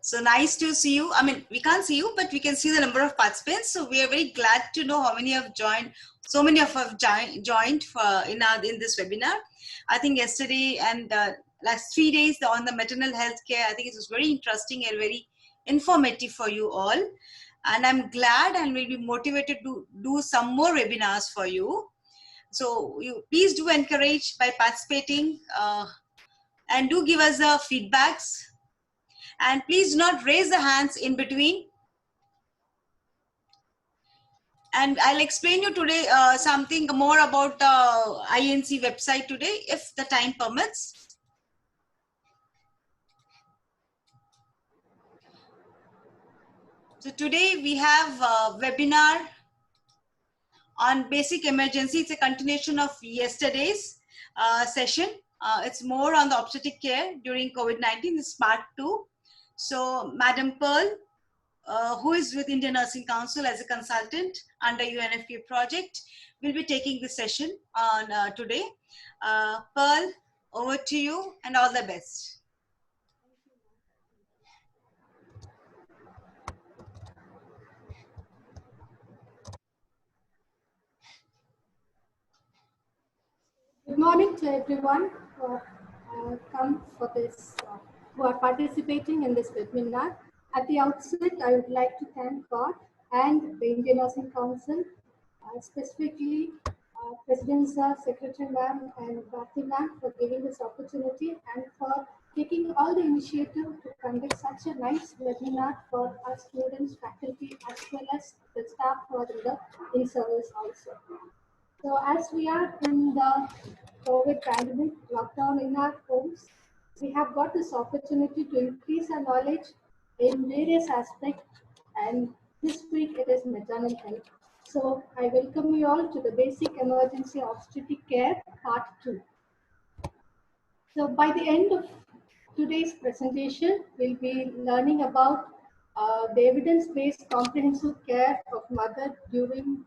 So nice to see you. I mean, we can't see you, but we can see the number of participants. So we are very glad to know how many have joined. So many of have joined for in this webinar. I think yesterday and last 3 days on the maternal health care, I think it was very interesting and very informative for you all. And I'm glad and will be motivated to do some more webinars for you. So you please do encourage by participating and do give us the feedbacks. And please do not raise the hands in between. And I'll explain you today something more about the INC website today, if the time permits. So today we have a webinar on basic emergency. It's a continuation of yesterday's session. It's more on the obstetric care during COVID-19. This is part 2. So Madam Pearl, who is with Indian Nursing Council as a consultant under UNFPA project, will be taking the session on today. Pearl, over to you and all the best. Good morning to everyone who come for this, who are participating in this webinar. At the outset, I would like to thank God and the Indian Nursing Council, specifically President Sir, Secretary Ma'am and Bharti Ma'am for giving this opportunity and for taking all the initiative to conduct such a nice webinar for our students, faculty, as well as the staff who are in service also. So as we are in the COVID pandemic lockdown in our homes, we have got this opportunity to increase our knowledge in various aspects, and this week it is maternal health. So I welcome you all to the basic emergency obstetric care part 2. So by the end of today's presentation, we'll be learning about the evidence-based comprehensive care of mother during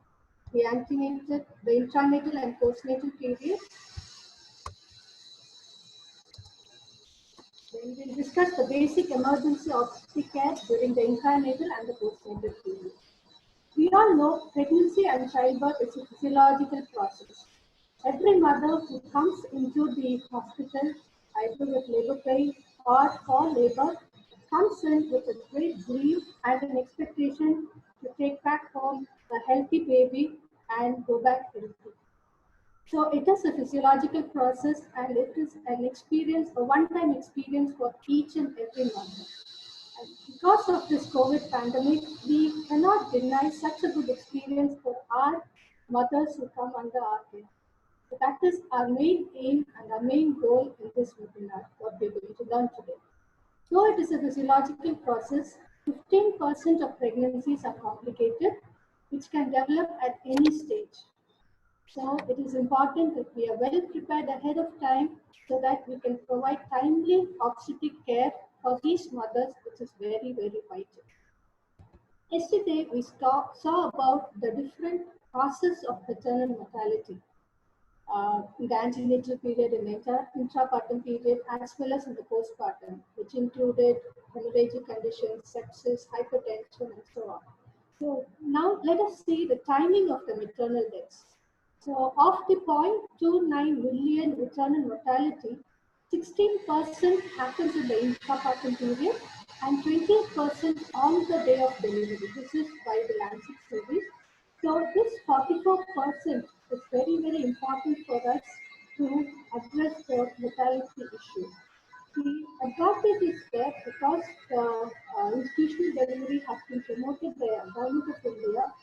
the antenatal, the intranatal and postnatal period. Then we'll discuss the basic emergency obstetric care during the intranatal and the postnatal period. We all know pregnancy and childbirth is a physiological process. Every mother who comes into the hospital, either with labor pain or for labor, comes in with a great grief and an expectation to take back home a healthy baby and go back healthy. So it is a physiological process and it is an experience, a one-time experience for each and every mother. And because of this COVID pandemic, we cannot deny such a good experience for our mothers who come under our care. So that is our main aim and our main goal in this webinar, what we're going to learn today. Though it is a physiological process, 15% of pregnancies are complicated, which can develop at any stage. So it is important that we are well prepared ahead of time so that we can provide timely obstetric care for these mothers, which is very, very vital. Yesterday, we saw about the different causes of maternal mortality in the antenatal period, in the intrapartum period, as well as in the postpartum, which included hemorrhagic conditions, sepsis, hypertension, and so on. So now let us see the timing of the maternal deaths. So of the 0.29 million maternal mortality, 16% happens in the intrapartum period and 20% on the day of delivery. This is by the Lancet series. So this 44% is very, very important for us to address the mortality issue. The advantage is there because the institutional delivery has been promoted by the Government of India.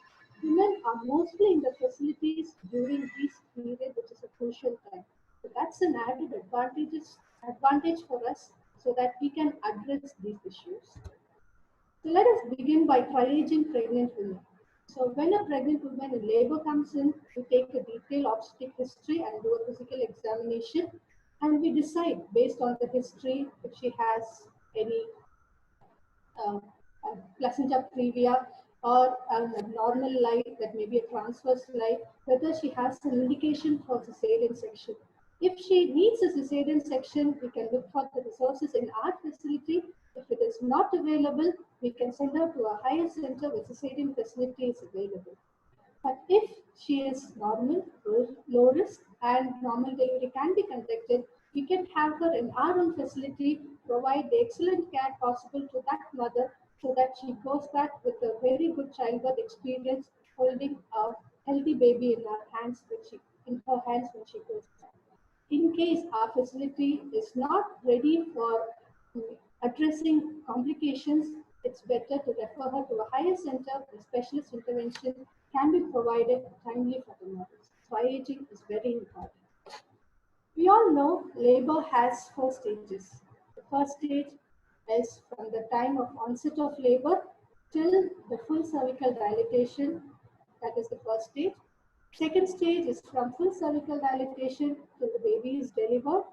Women are mostly in the facilities during this period, which is a crucial time. So that's an added advantage for us so that we can address these issues. So let us begin by triaging pregnant women. So when a pregnant woman in labor comes in, we take a detailed obstetric history and do a physical examination, and we decide based on the history if she has any placenta previa or an abnormal lie that may be a transverse lie, whether she has an indication for cesarean section. If she needs a cesarean section, we can look for the resources in our facility. If it is not available, we can send her to a higher center where cesarean facility is available. But if she is normal, low risk, and normal delivery can be conducted, we can have her in our own facility, provide the excellent care possible to that mother so that she goes back with a very good childbirth experience, holding a healthy baby in her hands when she goes back. In case our facility is not ready for addressing complications, it's better to refer her to a higher center where specialist intervention can be provided timely for the mothers. Triaging is very important. We all know labor has 4 stages. The first stage is from the time of onset of labor till the full cervical dilatation. That is the first stage. Second stage is from full cervical dilatation till the baby is delivered.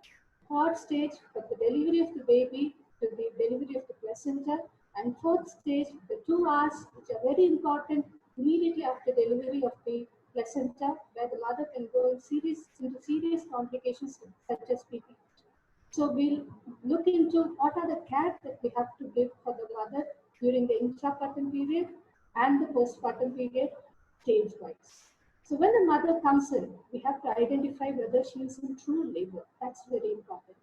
Third stage, from the delivery of the baby to the delivery of the placenta. And fourth stage, the 2 hours, which are very important immediately after delivery of the placenta, where the mother can go into serious complications such as PPH. So we'll look into what are the care that we have to give for the mother during the intrapartum period and the postpartum period stage-wise. So when the mother comes in, we have to identify whether she is in true labor. That's very important.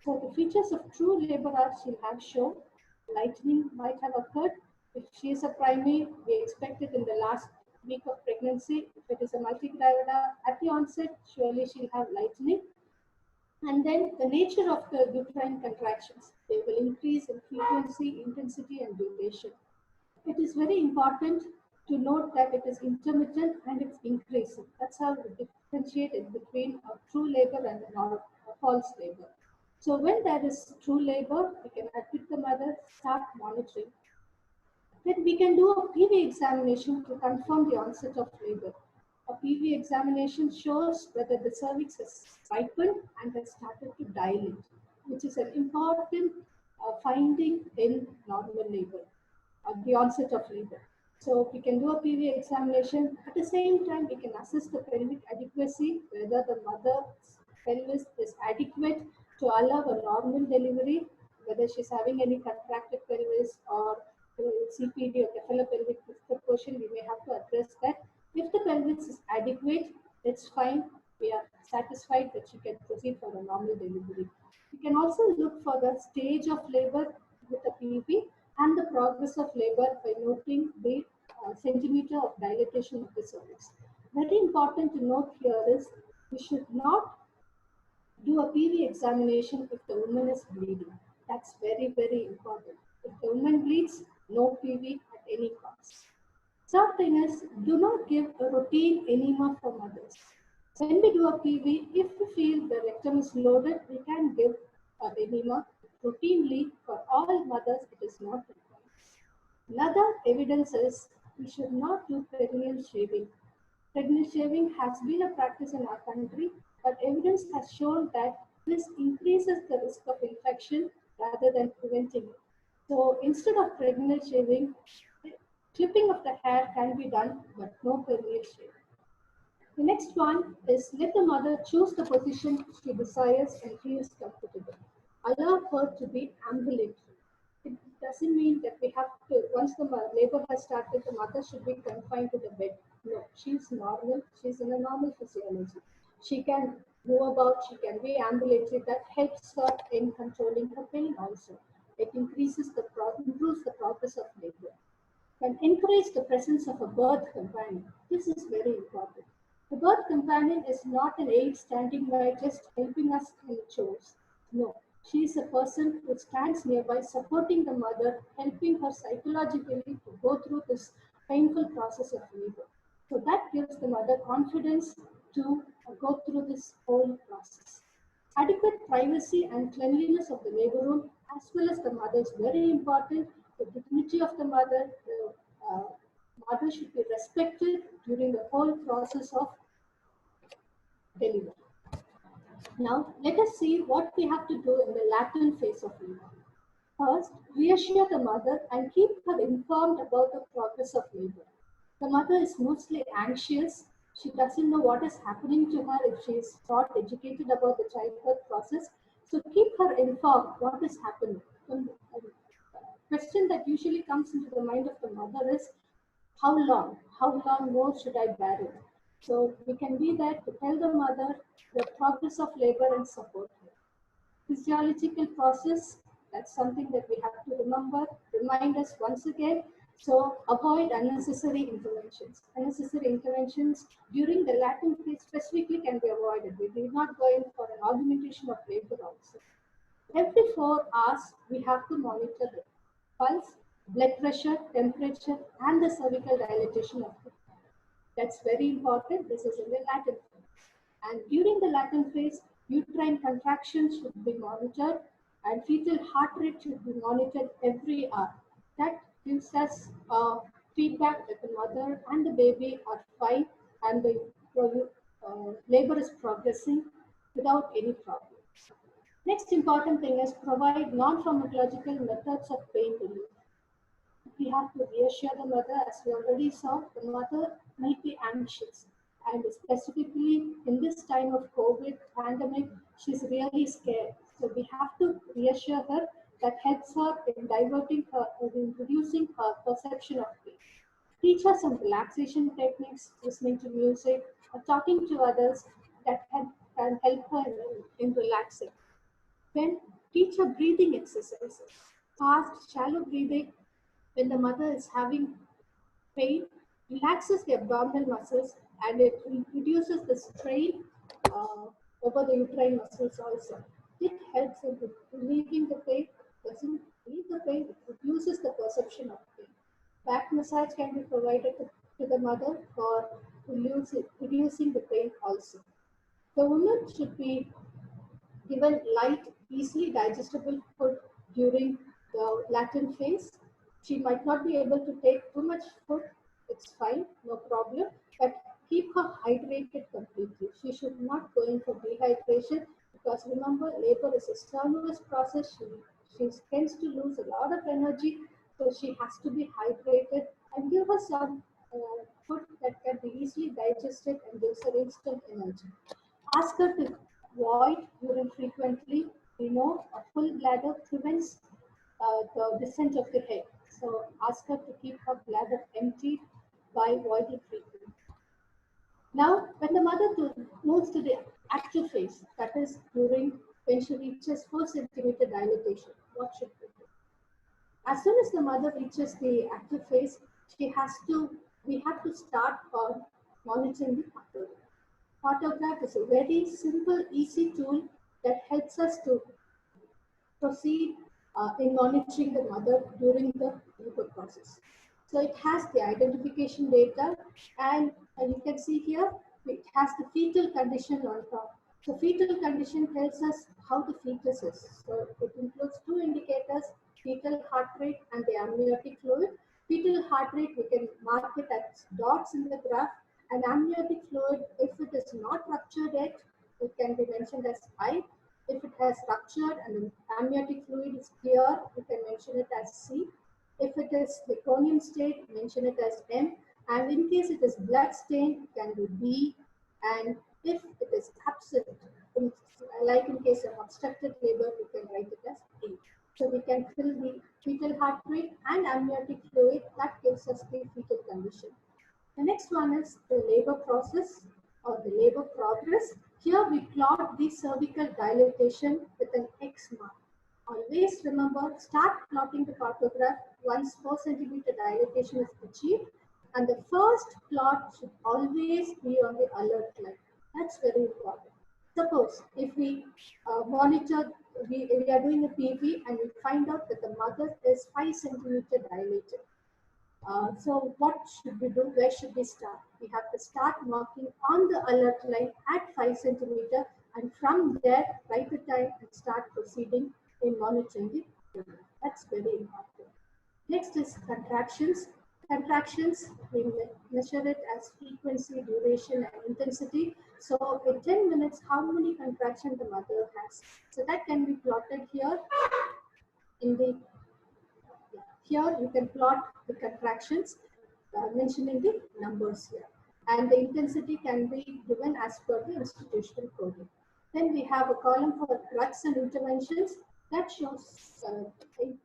So the features of true labor are she'll have shown, lightening might have occurred. If she is a primary, we expect it in the last week of pregnancy. If it is a multigravida at the onset, surely she'll have lightening. And then the nature of the uterine contractions. They will increase in frequency, intensity, and duration. It is very important to note that it is intermittent and it's increasing. That's how we differentiate it between a true labor and a false labor. So when there is true labor, we can admit the mother, start monitoring. Then we can do a PV examination to confirm the onset of labor. A PV examination shows whether the cervix has ripened and has started to dilate, which is an important finding in normal labor, at the onset of labor. So we can do a PV examination. At the same time, we can assess the pelvic adequacy, whether the mother's pelvis is adequate to allow a normal delivery, whether she's having any contracted pelvis or CPD or cephalopelvic disproportion, we may have to address that. If the pelvis is adequate, it's fine. We are satisfied that she can proceed for a normal delivery. We can also look for the stage of labor with a PV and the progress of labor by noting the centimeter of dilatation of the cervix. Very important to note here is we should not do a PV examination if the woman is bleeding. That's very, very important. If the woman bleeds, no PV at any cost. Third thing is, do not give a routine enema for mothers. When we do a PV, if we feel the rectum is loaded, we can give an enema routinely. For all mothers, it is not required. Another evidence is we should not do perineal shaving. Perineal shaving has been a practice in our country, but evidence has shown that this increases the risk of infection rather than preventing it. So instead of perineal shaving, clipping of the hair can be done, but no perineal shaving. The next one is let the mother choose the position she desires and feels comfortable. Allow her to be ambulatory. It doesn't mean that we have to, once the labor has started, the mother should be confined to the bed. No, she's normal. She's in a normal physiology. She can move about, she can be ambulatory. That helps her in controlling her pain also. It improves the progress of labor. Can encourage the presence of a birth companion. This is very important. The birth companion is not an aide standing by just helping us in chores. No, she is a person who stands nearby supporting the mother, helping her psychologically to go through this painful process of labor. So that gives the mother confidence to go through this whole process. Adequate privacy and cleanliness of the labor room as well as the mother is very important. The dignity of the mother, mother should be respected during the whole process of delivery. Now, let us see what we have to do in the latent phase of labor. First, reassure the mother and keep her informed about the progress of labor. The mother is mostly anxious. She doesn't know what is happening to her if she is not educated about the childbirth process. So keep her informed what is happening. question that usually comes into the mind of the mother is, how long? How long more should I bear it? So we can be there to tell the mother the progress of labor and support her. Physiological process, that's something that we have to remember, remind us once again. So avoid unnecessary interventions. Unnecessary interventions during the latent phase specifically can be avoided. We do not go in for an augmentation of labor also. Every 4 hours, we have to monitor the pulse, blood pressure, temperature, and the cervical dilatation of the. That's very important. This is in the latent phase. And during the latent phase, uterine contractions should be monitored and fetal heart rate should be monitored every hour. That gives us feedback that the mother and the baby are fine and the labor is progressing without any problem. Next important thing is provide non-pharmacological methods of pain relief. We have to reassure the mother, as we already saw, the mother might be anxious. And specifically in this time of COVID pandemic, she's really scared. So we have to reassure her. That helps her in diverting her, in reducing her perception of pain. Teach her some relaxation techniques, listening to music, or talking to others that can help her in relaxing. Then teach her breathing exercises. Fast, shallow breathing when the mother is having pain relaxes the abdominal muscles and it reduces the strain over the uterine muscles also. It helps in relieving the pain, doesn't relieve the pain, it reduces the perception of pain. Back massage can be provided to the mother for reducing the pain also. The woman should be given light, easily digestible food during the latent phase. She might not be able to take too much food, it's fine, no problem, but keep her hydrated completely. She should not go in for dehydration because remember, labor is a strenuous process. She tends to lose a lot of energy, so she has to be hydrated and give her some food that can be easily digested and gives her instant energy. Ask her to avoid urine frequently. We know a full bladder prevents the descent of the head. So ask her to keep her bladder emptied by voiding frequently. Now, when the mother moves to the active phase, that is during when she reaches 4 centimeter dilatation, what should we do? As soon as the mother reaches the active phase, we have to start on monitoring the partograph. Partograph is a very simple, easy tool that helps us to proceed in monitoring the mother during the labor process. So it has the identification data, and you can see here it has the fetal condition on top. So fetal condition tells us how the fetus is. So it includes 2 indicators: fetal heart rate and the amniotic fluid. Fetal heart rate, we can mark it as dots in the graph, and amniotic fluid, if it is not ruptured yet, it can be mentioned as I. If it has ruptured and the amniotic fluid is clear, you can mention it as C. If it is meconium state, mention it as M. And in case it is blood stained, it can be B. And if it is absent, like in case of obstructed labor, we can write it as A. So we can fill the fetal heart rate and amniotic fluid. That gives us the fetal condition. The next one is the labor process or the labor progress. Here we plot the cervical dilatation with an X mark. Always remember, start plotting the partograph once 4 centimeter dilatation is achieved, and the first plot should always be on the alert line. That's very important. Suppose if we monitor, we are doing a PV and we find out that the mother is 5 centimeter dilated. So what should we do? Where should we start? We have to start marking on the alert line at 5 centimeter, and from there write the time and start proceeding in monitoring the labor. That's very important. Next is contractions. Contractions, we measure it as frequency, duration, and intensity. So in 10 minutes, how many contractions the mother has. So that can be plotted here in the here you can plot the contractions mentioning the numbers here. And the intensity can be given as per the institutional coding. Then we have a column for drugs and interventions. That shows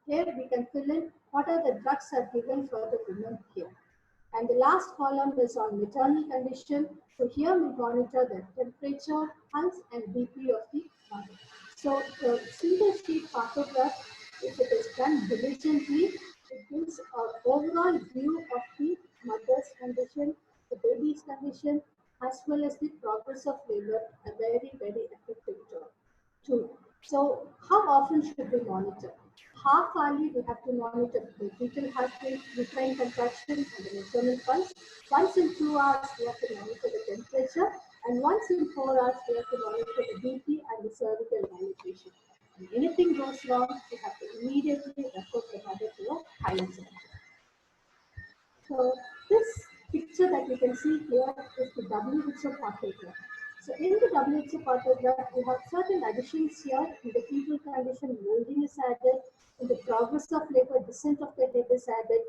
here we can fill in what are the drugs are given for the women here. And the last column is on maternal condition. So here we monitor the temperature, pulse, and BP of the mother. So the single sheet photograph, if it is done diligently, it gives an overall view of the mother's condition, the baby's condition, as well as the progress of labor, a very, very effective tool. So how often should we monitor? Half hourly, we have to monitor the fetal heart rate, uterine contraction, and the maternal pulse. Once in 2 hours, we have to monitor the temperature, and once in 4 hours, we have to monitor the BP and the cervical dilatation. If anything goes wrong, we have to immediately refer the mother to a higher center. So this picture that you can see here is the WHO photograph. So in the WHO photograph, we have certain additions here. In the fetal condition, molding is added. In the progress of labor, descent of the head is added.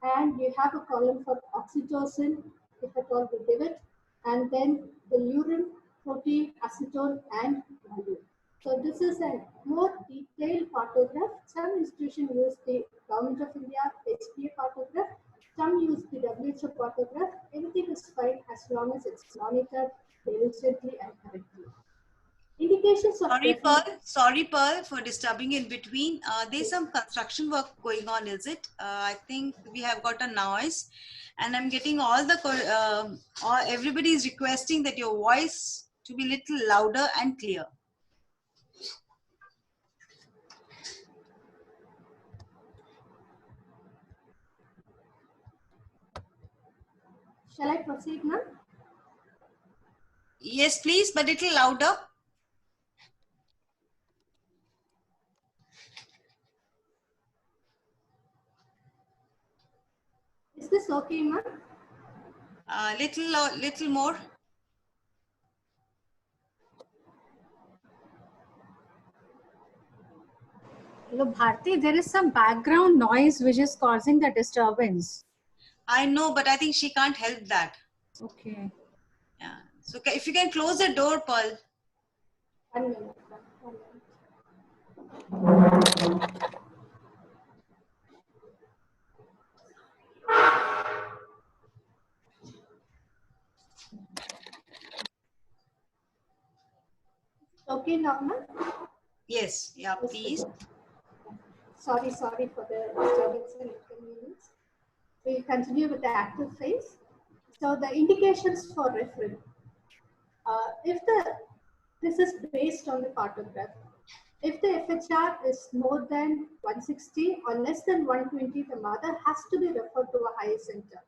And you have a column for oxytocin, if at all we give it. And then the urine, protein, acetone, and volume. So this is a more detailed photograph. Some institutions use the Government of India HPA photograph. Some use the WHO photograph. Everything is fine as long as it's monitored diligently and correctly. Indications of Sorry, Pearl, for disturbing in between. There's some construction work going on, is it? I think we have got a noise, and I'm getting everybody is requesting that your voice to be little louder and clear. Shall I proceed now? Yes, please, but little louder. Is this okay, ma'am? Little more. Hello, Bharti, there is some background noise which is causing the disturbance. I know, but I think she can't help that. Okay. Yeah. So if you can close the door, Pearl. 1 minute. 1 minute. Okay now, ma'am? Yes, yeah, please. Sorry for the disturbance and inconvenience. We'll continue with the active phase. So the indications for referral. This is based on the photograph. If the FHR is more than 160 or less than 120, the mother has to be referred to a higher center.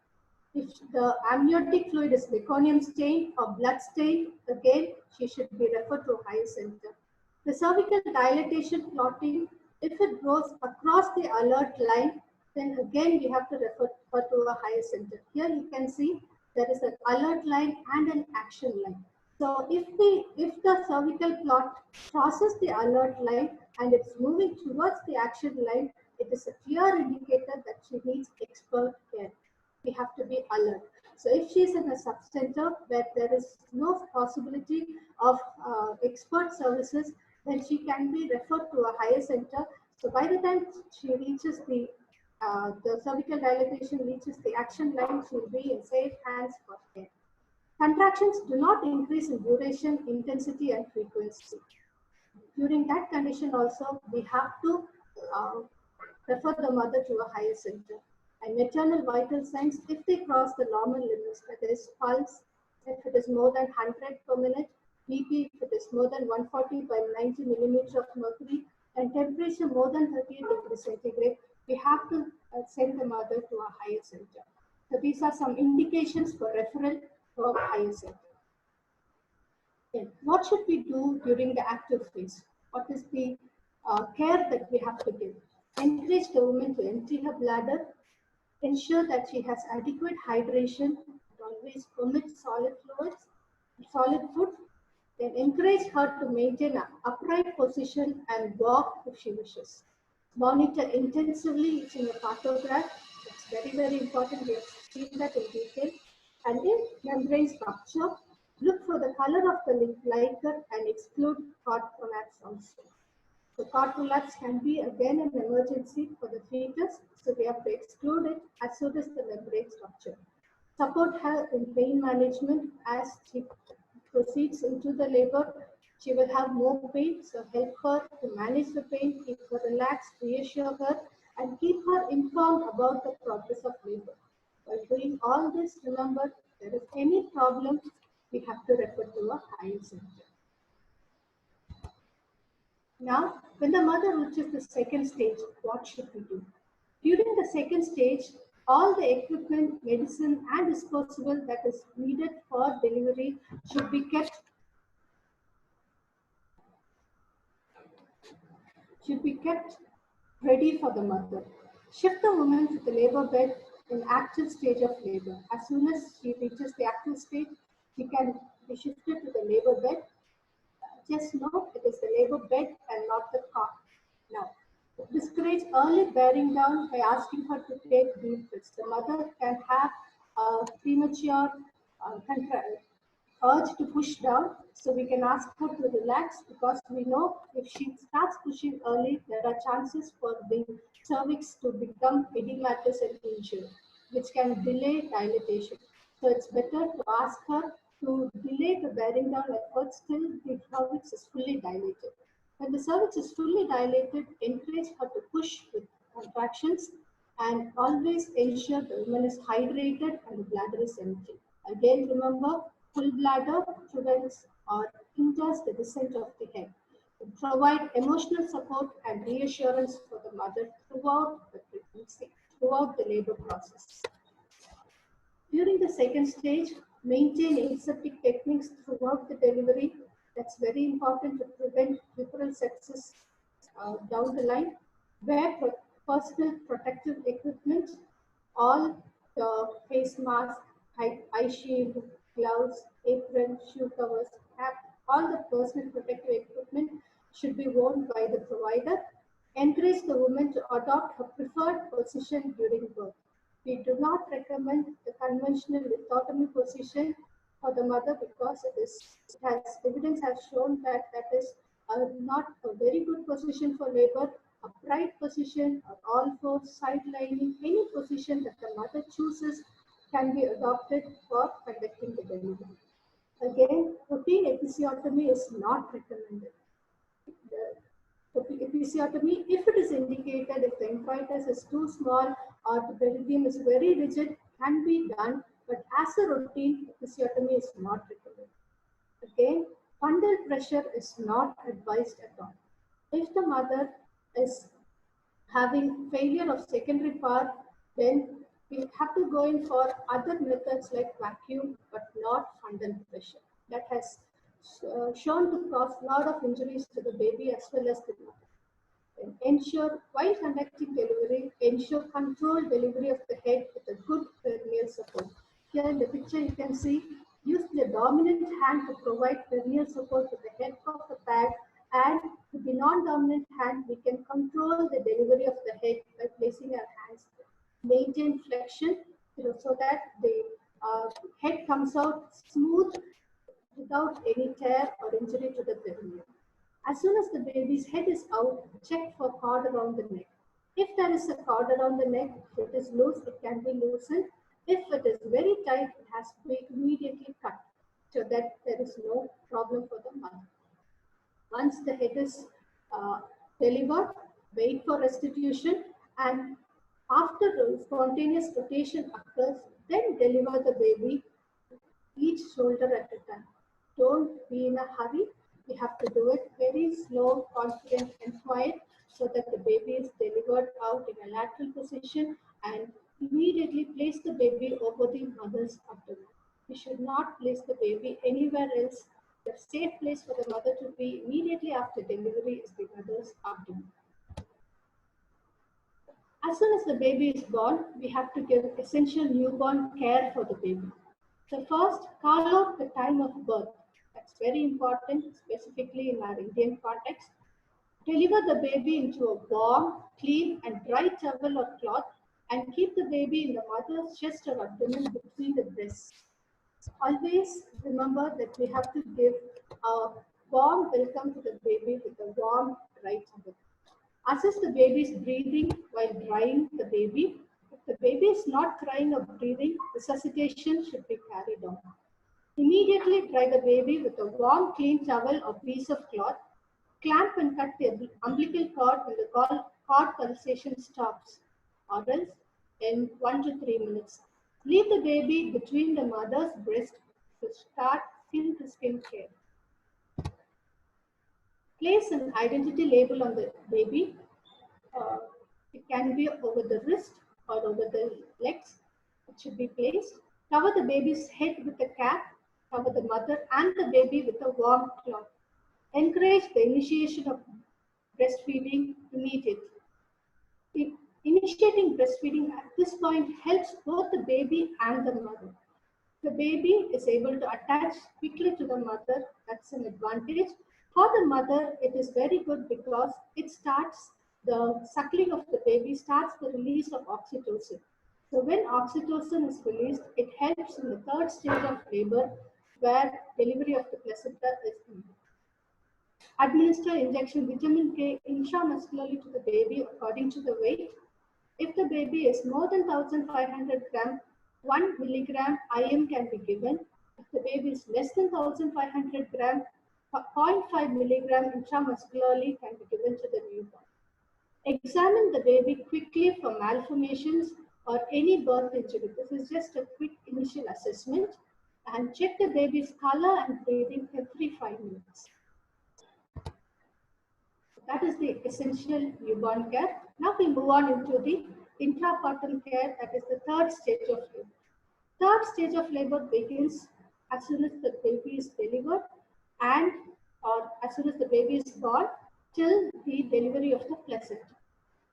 If the amniotic fluid is meconium stain or blood stain, again, she should be referred to a higher center. The cervical dilatation clotting, if it goes across the alert line, then again we have to refer to a higher center. Here you can see there is an alert line and an action line. So if the cervical clot crosses the alert line and it's moving towards the action line, it is a clear indicator that she needs expert care. We have to be alert. So if she is in a subcenter where there is no possibility of expert services, then she can be referred to a higher center. So by the time she reaches the cervical dilatation reaches the action line, she will be in safe hands for care. Contractions do not increase in duration, intensity, and frequency. During that condition also, we have to refer the mother to a higher center. And maternal vital signs, if they cross the normal limits, that is pulse, if it is more than 100 per minute, BP, if it is more than 140 by 90 millimeters of mercury, and temperature more than 38 degrees centigrade, we have to send the mother to a higher center. So these are some indications for referral for higher center. Okay. What should we do during the active phase? What is the care that we have to give? Encourage the woman to empty her bladder, ensure that she has adequate hydration, always omit solid food, then encourage her to maintain an upright position and walk if she wishes. Monitor intensively using a photograph. That's very, very important. We have seen that in detail. And if membranes rupture, look for the color of the liquor and exclude hot collapse also. The cord prolapse can be again an emergency for the fetus, so we have to exclude it as soon as the membrane rupture. Support her in pain management as she proceeds into the labor. She will have more pain, so help her to manage the pain, keep her relaxed, reassure her, and keep her informed about the progress of labor. By doing all this, remember, if there is any problem, we have to refer to a higher center. Now, when the mother reaches the second stage, what should we do? During the second stage, all the equipment, medicine, and disposable that is needed for delivery should be kept ready for the mother. Shift the woman to the labor bed in active stage of labor. As soon as she reaches the active stage, she can be shifted to the labor bed. Just note it is the labor bed and not the cot. Now, discourage early bearing down by asking her to take deep breaths. The mother can have a premature urge to push down, so we can ask her to relax, because we know if she starts pushing early, there are chances for the cervix to become edematous and injured, which can delay dilatation. So it's better to ask her to delay the bearing down efforts till the cervix is fully dilated. When the cervix is fully dilated, encourage her to push with contractions, and always ensure the woman is hydrated and the bladder is empty. Again, remember, full bladder prevents or hinders the descent of the head. To provide emotional support and reassurance for the mother throughout the pregnancy, throughout the labor process. During the second stage, maintain aseptic techniques throughout the delivery. That's very important to prevent puerperal sepsis down the line. Wear personal protective equipment, all the face mask, eye shield, gloves, apron, shoe covers, cap, all the personal protective equipment should be worn by the provider. Encourage the woman to adopt her preferred position during birth. We do not recommend the conventional lithotomy position for the mother, because evidence has shown that that is not a very good position for labor. Upright position or all fours, side lying, any position that the mother chooses can be adopted for conducting the delivery. Again, routine episiotomy is not recommended. The episiotomy, if it is indicated, if the introitus is too small or the peridium is very rigid, can be done, but as a routine, episiotomy is not recommended. Again, fundal pressure is not advised at all. If the mother is having failure of secondary part, then we have to go in for other methods like vacuum, but not fundal pressure. That has shown to cause a lot of injuries to the baby as well as the mother. And ensure, while conducting delivery, ensure controlled delivery of the head with a good perineal support. Here in the picture you can see, use the dominant hand to provide perineal support to the head of the pad, and with the non-dominant hand we can control the delivery of the head by placing our hands. Maintain flexion, so that the head comes out smooth without any tear or injury to the perineum. As soon as the baby's head is out, check for cord around the neck. If there is a cord around the neck, if it is loose, it can be loosened. If it is very tight, it has to be immediately cut, so that there is no problem for the mother. Once the head is delivered, wait for restitution, and after spontaneous rotation occurs, then deliver the baby each shoulder at a time. Don't be in a hurry. We have to do it very slow, confident, and quiet, so that the baby is delivered out in a lateral position, and immediately place the baby over the mother's abdomen. We should not place the baby anywhere else. The safe place for the mother to be immediately after delivery is the mother's abdomen. As soon as the baby is born, we have to give essential newborn care for the baby. So first, call out the time of birth. That's very important, specifically in our Indian context. Deliver the baby into a warm, clean, and dry towel or cloth, and keep the baby in the mother's chest or abdomen between the breasts. Always remember that we have to give a warm welcome to the baby with a warm right side. Assess the baby's breathing while drying the baby. If the baby is not crying or breathing, resuscitation should be carried on. Immediately dry the baby with a warm, clean towel or piece of cloth. Clamp and cut the umbilical cord when the cord pulsation stops, or else in 1 to 3 minutes. Leave the baby between the mother's breast to start skin-to-skin care. Place an identity label on the baby. It can be over the wrist or over the legs. It should be placed. Cover the baby's head with a cap. Cover the mother and the baby with a warm cloth. Encourage the initiation of breastfeeding immediately. Initiating breastfeeding at this point helps both the baby and the mother. The baby is able to attach quickly to the mother. That's an advantage. For the mother, it is very good because it starts the suckling of the baby, starts the release of oxytocin. So when oxytocin is released, it helps in the third stage of labor where delivery of the placenta is needed. Administer injection vitamin K intramuscularly to the baby according to the weight. If the baby is more than 1500 grams, 1 milligram IM can be given. If the baby is less than 1500 grams, 0.5 milligram intramuscularly can be given to the newborn. Examine the baby quickly for malformations or any birth injury. This is just a quick initial assessment, and check the baby's color and breathing every 5 minutes. That is the essential newborn care. Now we move on into the intrapartum care, that is the third stage of labor. Third stage of labor begins as soon as the baby is delivered and or as soon as the baby is born till the delivery of the placenta.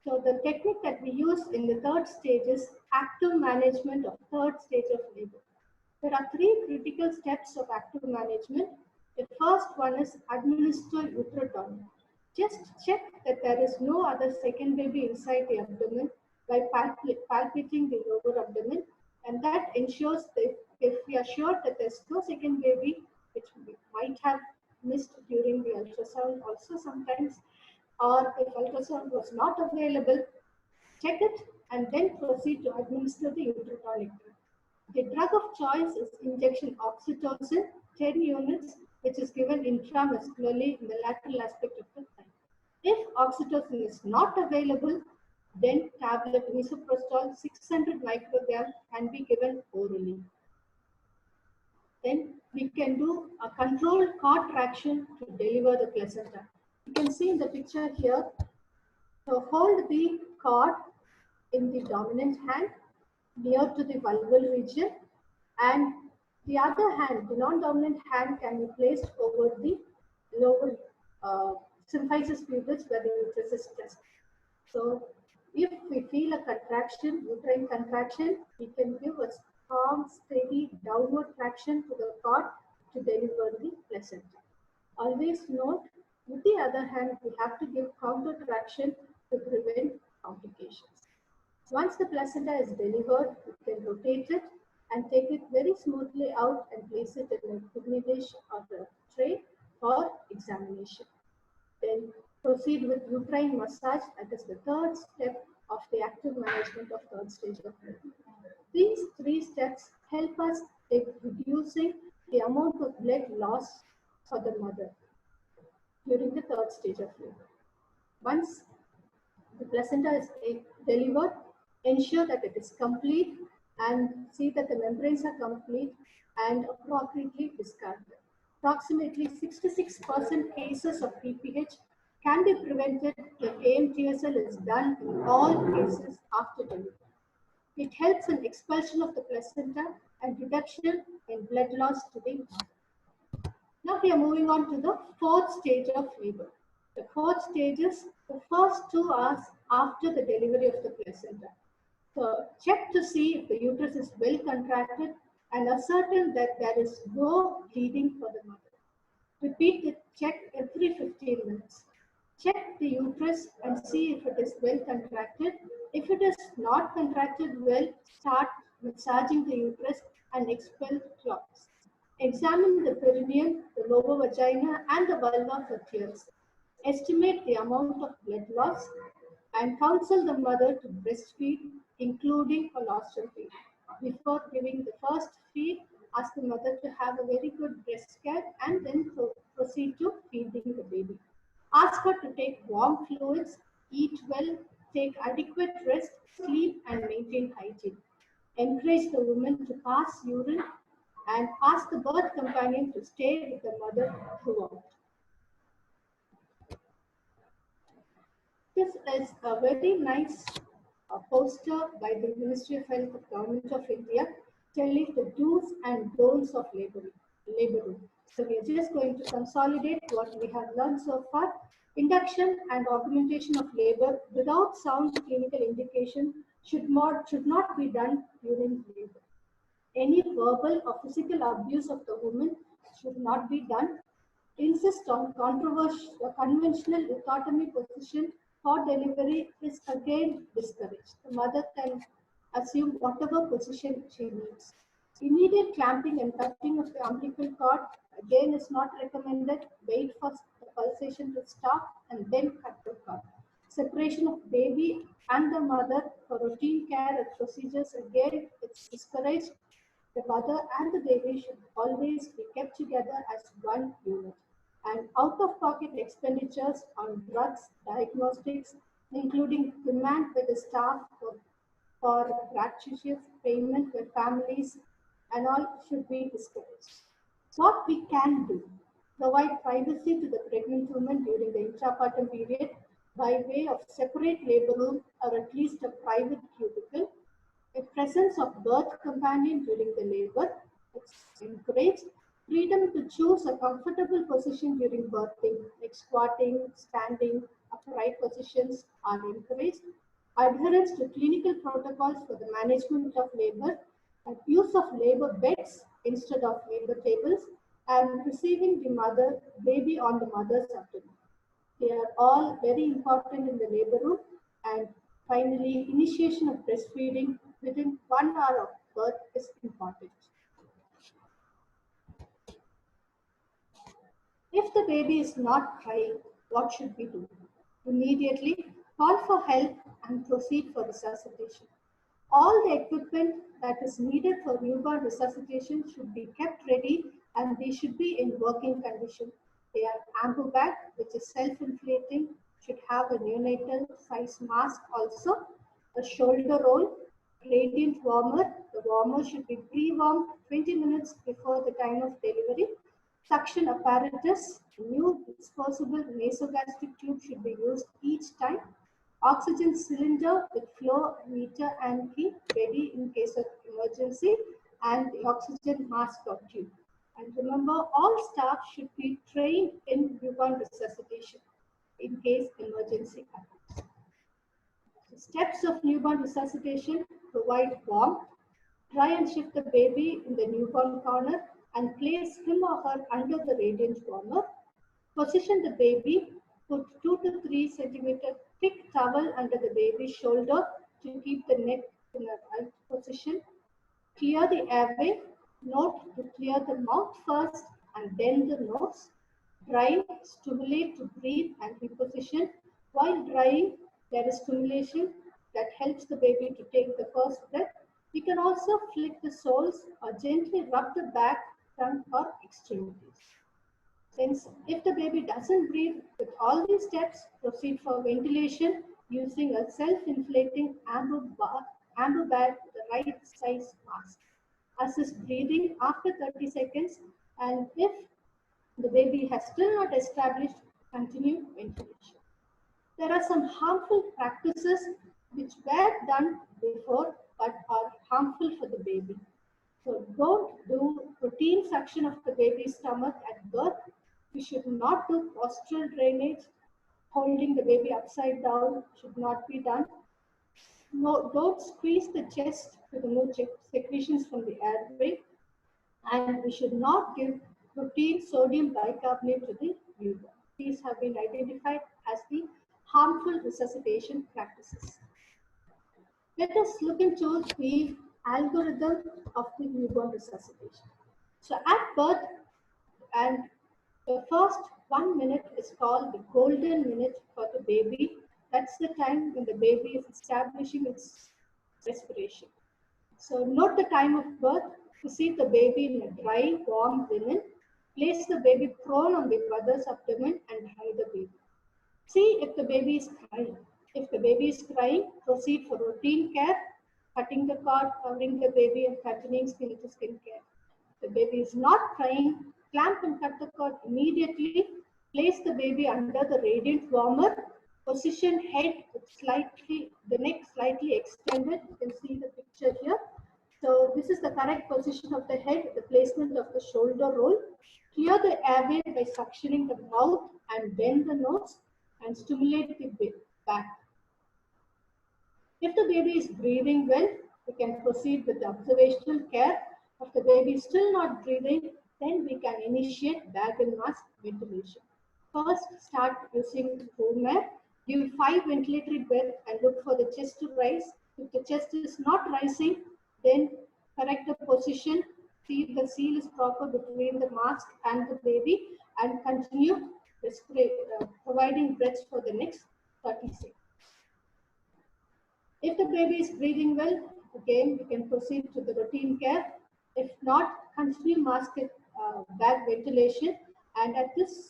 So the technique that we use in the third stage is active management of third stage of labor. There are 3 critical steps of active management. The first one is administer uterotomy. Just check that there is no other second baby inside the abdomen by palpating the lower abdomen, and that ensures that if we are sure that there's no second baby, which we might have missed during the ultrasound also sometimes, or if ultrasound was not available, check it and then proceed to administer the uterotonic drug. The drug of choice is injection oxytocin, 10 units, which is given intramuscularly in the lateral aspect of the thigh. If oxytocin is not available, then tablet misoprostol 600 micrograms can be given orally. Then we can do a controlled cord traction to deliver the placenta. You can see in the picture here. So hold the cord in the dominant hand near to the vulval region, and the other hand, the non-dominant hand, can be placed over the lower symphysis pubis where the uterus is tested. So if we feel a contraction, uterine contraction, we can give a strong, steady downward traction to the cord to deliver the placenta. Always note, with the other hand, we have to give counter traction to prevent complications. Once the placenta is delivered, we can rotate it and take it very smoothly out and place it in a kidney dish or a tray for examination. Then proceed with uterine massage. That is the third step of the active management of third stage of labor. These 3 steps help us in reducing the amount of blood loss for the mother during the third stage of labor. Once the placenta is delivered, ensure that it is complete and see that the membranes are complete and appropriately discarded. Approximately 66% cases of PPH can be prevented if AMTSL is done in all cases after delivery. It helps in expulsion of the placenta and reduction in blood loss to the mother. Now we are moving on to the fourth stage of labor. The fourth stage is the first 2 hours after the delivery of the placenta. So check to see if the uterus is well contracted and ascertain that there is no bleeding for the mother. Repeat the check every 15 minutes. Check the uterus and see if it is well contracted. If it is not contracted well, start massaging the uterus and expel clots. Examine the perineum, the lower vagina, and the vulva for tears. estimate the amount of blood loss, and counsel the mother to breastfeed, including colostrum feed. Before giving the first feed, ask the mother to have a very good breast care and then proceed to feeding the baby. Ask her to take warm fluids, eat well, take adequate rest, sleep, and maintain hygiene. Encourage the woman to pass urine and ask the birth companion to stay with the mother throughout. This is a very nice poster by the Ministry of Health of Government of India telling the do's and don'ts of labor room. So we are just going to consolidate what we have learned so far. Induction and augmentation of labor without sound clinical indication should not be done during labor. Any verbal or physical abuse of the woman should not be done. Insist on conventional lithotomy position for delivery is again discouraged. The mother can assume whatever position she needs. Immediate clamping and cutting of the umbilical cord again is not recommended. Wait for the pulsation to stop and then cut the cord. Separation of baby and the mother for routine care and procedures again it's discouraged. The mother and the baby should always be kept together as one unit. And out-of-pocket expenditures on drugs, diagnostics, including demand by the staff for gratuitous payment by families and all should be discouraged. What we can do, provide privacy to the pregnant woman during the intrapartum period by way of separate labor room or at least a private cubicle. A presence of birth companion during the labor is encouraged. Freedom to choose a comfortable position during birthing, like squatting, standing, upright positions are encouraged. Adherence to clinical protocols for the management of labor, and use of labor beds instead of labor tables, and receiving the baby on the mother's abdomen. They are all very important in the labor room. And finally, initiation of breastfeeding within 1 hour of birth is important. If the baby is not crying, what should we do? Immediately call for help and proceed for resuscitation. All the equipment that is needed for newborn resuscitation should be kept ready and they should be in working condition. They are ambu bag, which is self-inflating, should have a neonatal size mask also, a shoulder roll, radiant warmer. The warmer should be pre-warmed 20 minutes before the time of delivery. Suction apparatus, new disposable nasogastric tube should be used each time. Oxygen cylinder with flow meter and key ready in case of emergency, and the oxygen mask or tube. And remember, all staff should be trained in newborn resuscitation in case emergency happens. The steps of newborn resuscitation: provide warmth, try and shift the baby in the newborn corner and place him or her under the radiant warmer. Position the baby, put 2 to 3 centimeter thick towel under the baby's shoulder to keep the neck in the right position. Clear the airway. Note to clear the mouth first and then the nose. Dry, stimulate to breathe and reposition. While drying, there is stimulation that helps the baby to take the first breath. We can also flick the soles or gently rub the back, trunk, or extremities. Since if the baby doesn't breathe, with all these steps, proceed for ventilation using a self-inflating ambu bag with the right size mask. Assist breathing after 30 seconds, and if the baby has still not established, continue ventilation. There are some harmful practices which were done before but are harmful for the baby. So don't do routine suction of the baby's stomach at birth. We should not do postural drainage. Holding the baby upside down should not be done. No, don't squeeze the chest to remove secretions from the airway. And we should not give routine sodium bicarbonate to the newborn. These have been identified as the harmful resuscitation practices. Let us look into the algorithm of the newborn resuscitation. So at birth, and the first 1 minute is called the golden minute for the baby. That's the time when the baby is establishing its respiration. So note the time of birth. To see the baby in a dry, warm linen. Place the baby prone on the mother's abdomen and hide the baby. See if the baby is crying. If the baby is crying, proceed for routine care, cutting the cord, covering the baby, and continuing skin to skin care. If the baby is not crying, clamp and cut the cord immediately. Place the baby under the radiant warmer. Position head with the neck slightly extended. You can see the picture here. So this is the correct position of the head, the placement of the shoulder roll. Clear the airway by suctioning the mouth and bend the nose and stimulate the back. If the baby is breathing well, we can proceed with the observational care. If the baby is still not breathing, then we can initiate bag and mask ventilation. First, start using room air. Give 5 ventilatory breaths and look for the chest to rise. If the chest is not rising, then correct the position. See if the seal is proper between the mask and the baby and continue providing breaths for the next 30 seconds. If the baby is breathing well, again, we can proceed to the routine care. If not, continue mask bag ventilation. And at this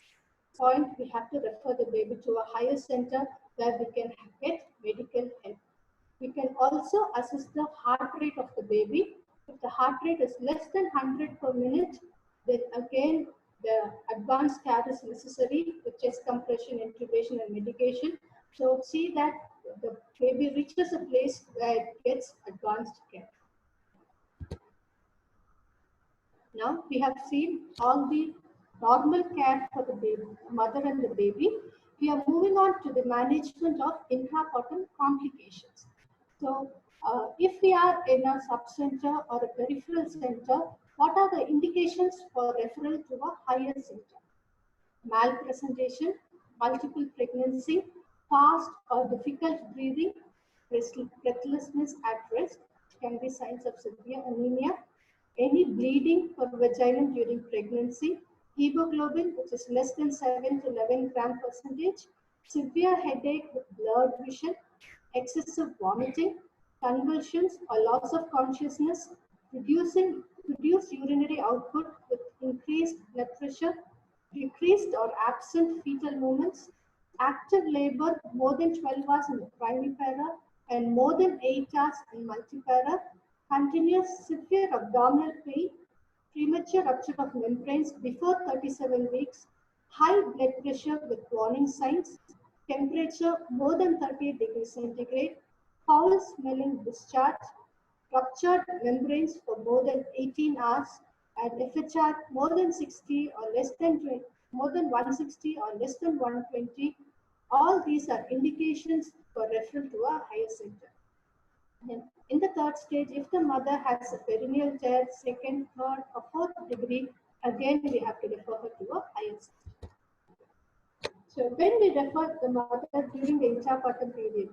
point, we have to refer the baby to a higher center where we can get medical help. We can also assess the heart rate of the baby. If the heart rate is less than 100 per minute, then again, the advanced care is necessary with chest compression, intubation, and medication. So see that the baby reaches a place where it gets advanced care. Now we have seen all the normal care for the baby, mother and the baby. We are moving on to the management of intrapartum complications. So if we are in a subcenter or a peripheral center, what are the indications for referral to a higher center? Malpresentation, multiple pregnancy, fast or difficult breathing, breathlessness at rest, can be signs of severe anemia, any bleeding for vaginum during pregnancy, hemoglobin which is less than 7 to 11 gram percentage, severe headache with blurred vision, excessive vomiting, convulsions or loss of consciousness, reduced urinary output with increased blood pressure, decreased or absent fetal movements, active labor more than 12 hours in the primipara and more than 8 hours in multipara, continuous severe abdominal pain, premature rupture of membranes before 37 weeks, high blood pressure with warning signs, temperature more than 38 degrees centigrade, foul smelling discharge, ruptured membranes for more than 18 hours, and FHR more than 60 or less than 20, more than 160 or less than 120. All these are indications for referral to a higher center. And in the third stage, if the mother has a perineal tear, second, third, or fourth degree, again we have to refer her to a higher center. So when we refer the mother during the intrapartum period,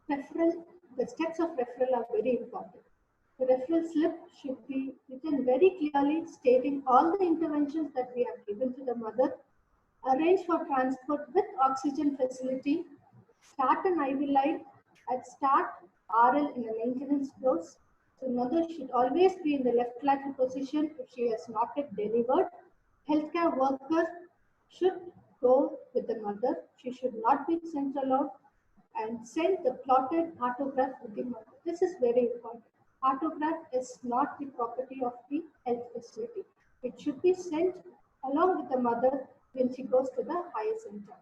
the steps of referral are very important. The referral slip should be written very clearly, stating all the interventions that we have given to the mother, arrange for transport with oxygen facility, start an IV line, and start RL in a maintenance dose. The mother should always be in the left lateral position if she has not yet delivered. Healthcare worker should go with the mother. She should not be sent alone, and send the plotted autograph with the mother. This is very important. Autograph is not the property of the health facility. It should be sent along with the mother when she goes to the higher center.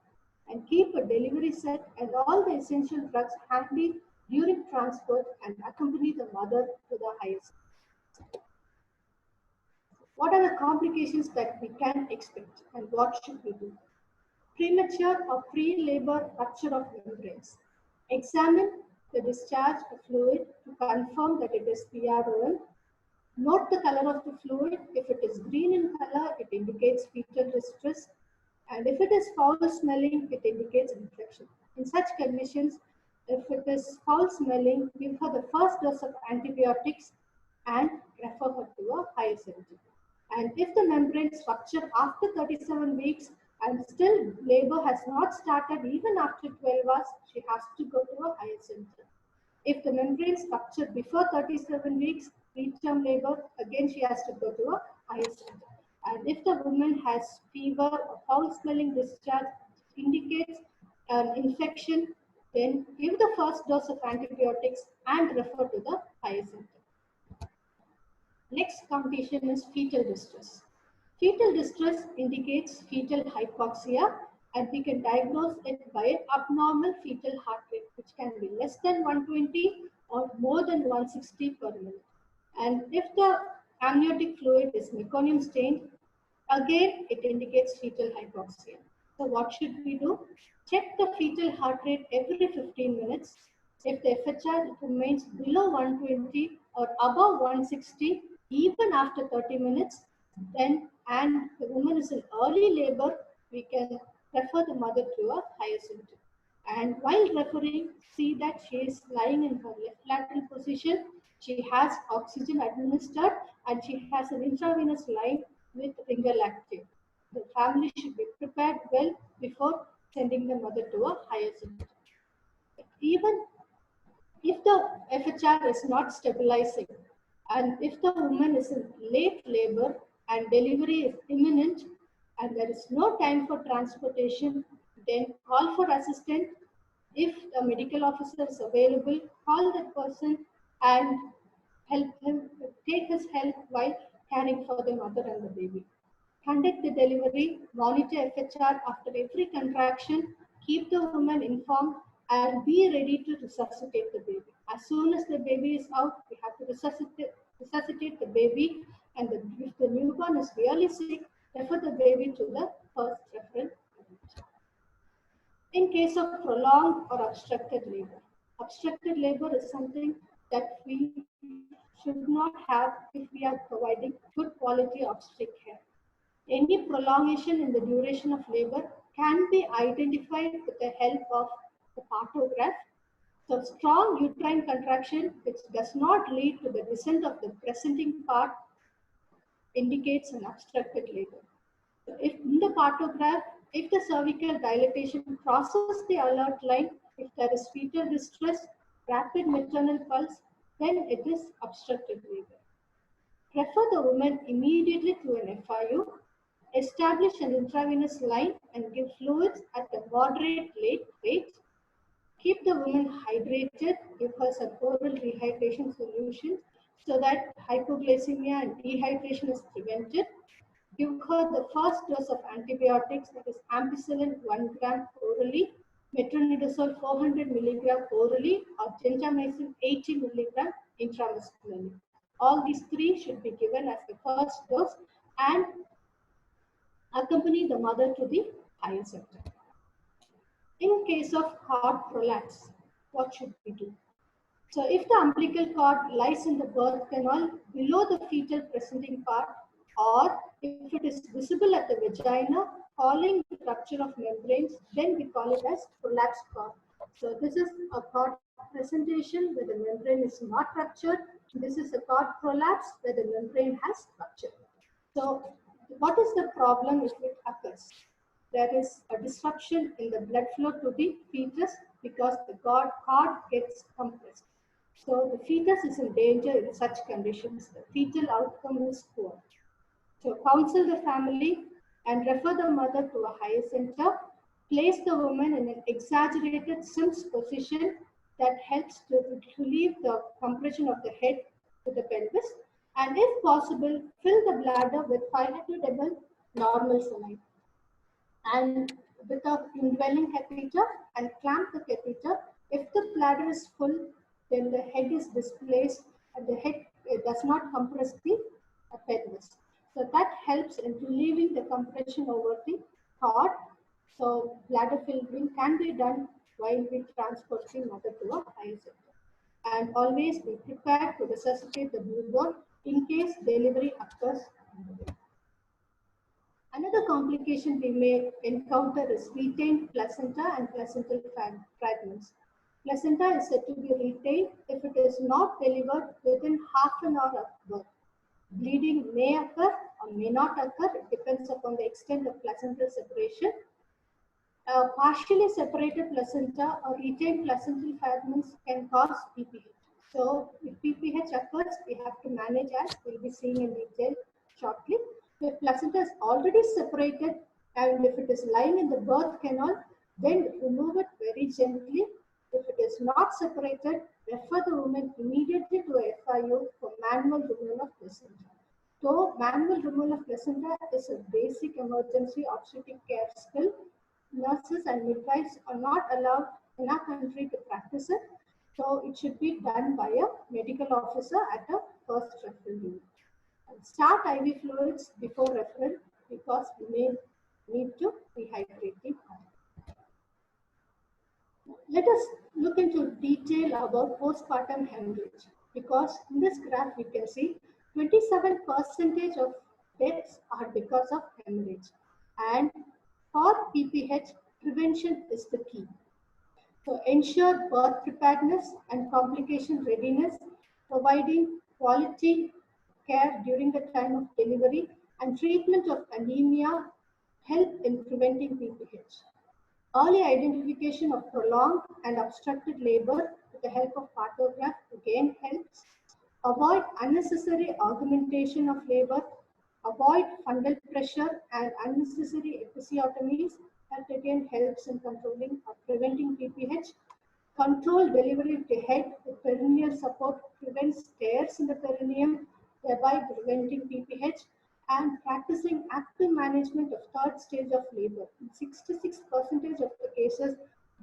And keep a delivery set and all the essential drugs handy during transport and accompany the mother to the higher center. What are the complications that we can expect and what should we do? Premature or pre-labor rupture of membranes. Examine the discharge of fluid to confirm that it is PROL. Note the color of the fluid. If it is green in color, it indicates fetal distress. And if it is foul smelling, it indicates infection. In such conditions, if it is foul smelling, give her the first dose of antibiotics and refer her to a higher center. And if the membranes rupture after 37 weeks and still labor has not started even after 12 hours, she has to go to a higher center. If the membranes rupture before 37 weeks, preterm labor, again she has to go to a higher center. And if the woman has fever or foul smelling discharge, indicates an infection, then give the first dose of antibiotics and refer to the higher center. Next condition is fetal distress. Fetal distress indicates fetal hypoxia, and we can diagnose it by an abnormal fetal heart rate, which can be less than 120 or more than 160 per minute. And if the amniotic fluid is meconium stained, again it indicates fetal hypoxia. So what should we do? Check the fetal heart rate every 15 minutes. If the FHR remains below 120 or above 160, even after 30 minutes, then and the woman is in early labor, we can refer the mother to a higher center. And while referring, see that she is lying in her left lateral position, she has oxygen administered, and she has an intravenous line with ringer lactate. The family should be prepared well before sending the mother to a higher center. Even if the FHR is not stabilizing, and if the woman is in late labor and delivery is imminent and there is no time for transportation, then call for assistance. If a medical officer is available, call that person and help him, take his help while caring for the mother and the baby. Conduct the delivery, monitor FHR after every contraction, keep the woman informed, and be ready to resuscitate the baby. As soon as the baby is out, we have to resuscitate the baby, and if the newborn is really sick, refer the baby to the first referral. In case of prolonged or obstructed labor is something that we should not have if we are providing good quality obstetric care. Any prolongation in the duration of labor can be identified with the help of the partograph. So strong uterine contraction which does not lead to the descent of the presenting part indicates an obstructed labor. So if in the partograph, if the cervical dilatation crosses the alert line, if there is fetal distress, rapid maternal pulse, then it is obstructed labor. Refer the woman immediately to an FIU, establish an intravenous line and give fluids at a moderate rate. Keep the woman hydrated, give her some oral rehydration solutions so that hypoglycemia and dehydration is prevented. Give her the first dose of antibiotics, that is ampicillin 1 gram orally, metronidazole 400 milligram orally, or gentamicin 80 milligram intramuscularly. All these three should be given as the first dose and accompany the mother to the higher center. In case of cord prolapse, what should we do? So if the umbilical cord lies in the birth canal below the fetal presenting part, or if it is visible at the vagina following the rupture of membranes, then we call it as prolapsed cord. So this is a cord presentation where the membrane is not ruptured. This is a cord prolapse where the membrane has ruptured. So what is the problem if it occurs? There is a disruption in the blood flow to the fetus because the cord gets compressed. So the fetus is in danger in such conditions. The fetal outcome is poor. So counsel the family and refer the mother to a higher center. Place the woman in an exaggerated Sims position that helps to relieve the compression of the head to the pelvis. And if possible, fill the bladder with 500 ml normal saline. And with a indwelling catheter and clamp the catheter. If the bladder is full, then the head is displaced and the head does not compress the pelvis. So that helps in relieving the compression over the cord. So bladder filling can be done while we transport the mother to a higher center. And always be prepared to resuscitate the newborn in case delivery occurs on the way. Another complication we may encounter is retained placenta and placental fragments. Placenta is said to be retained if it is not delivered within half an hour of birth. Bleeding may occur or may not occur. It depends upon the extent of placental separation. Partially separated placenta or retained placental fragments can cause PPH. So if PPH occurs, we have to manage, as we'll be seeing in detail shortly. If placenta is already separated and if it is lying in the birth canal, then remove it very gently. If it is not separated, refer the woman immediately to a FIU for manual removal of placenta. So manual removal of placenta is a basic emergency obstetric care skill. Nurses and midwives are not allowed in our country to practice it. So it should be done by a medical officer at a first referral unit. And start IV fluids before referral because we may need to rehydrate the heart. Let us look into detail about postpartum hemorrhage because in this graph we can see 27% of deaths are because of hemorrhage, and for PPH prevention is the key. So ensure birth preparedness and complication readiness, providing quality care during the time of delivery, and treatment of anemia help in preventing PPH. Early identification of prolonged and obstructed labor with the help of partograph again helps. Avoid unnecessary augmentation of labor. Avoid fundal pressure and unnecessary episiotomies. That again helps in controlling or preventing PPH. Control delivery to head with perineal support prevents tears in the perineum, thereby preventing PPH. And practicing active management of third stage of labor. In 66% of the cases,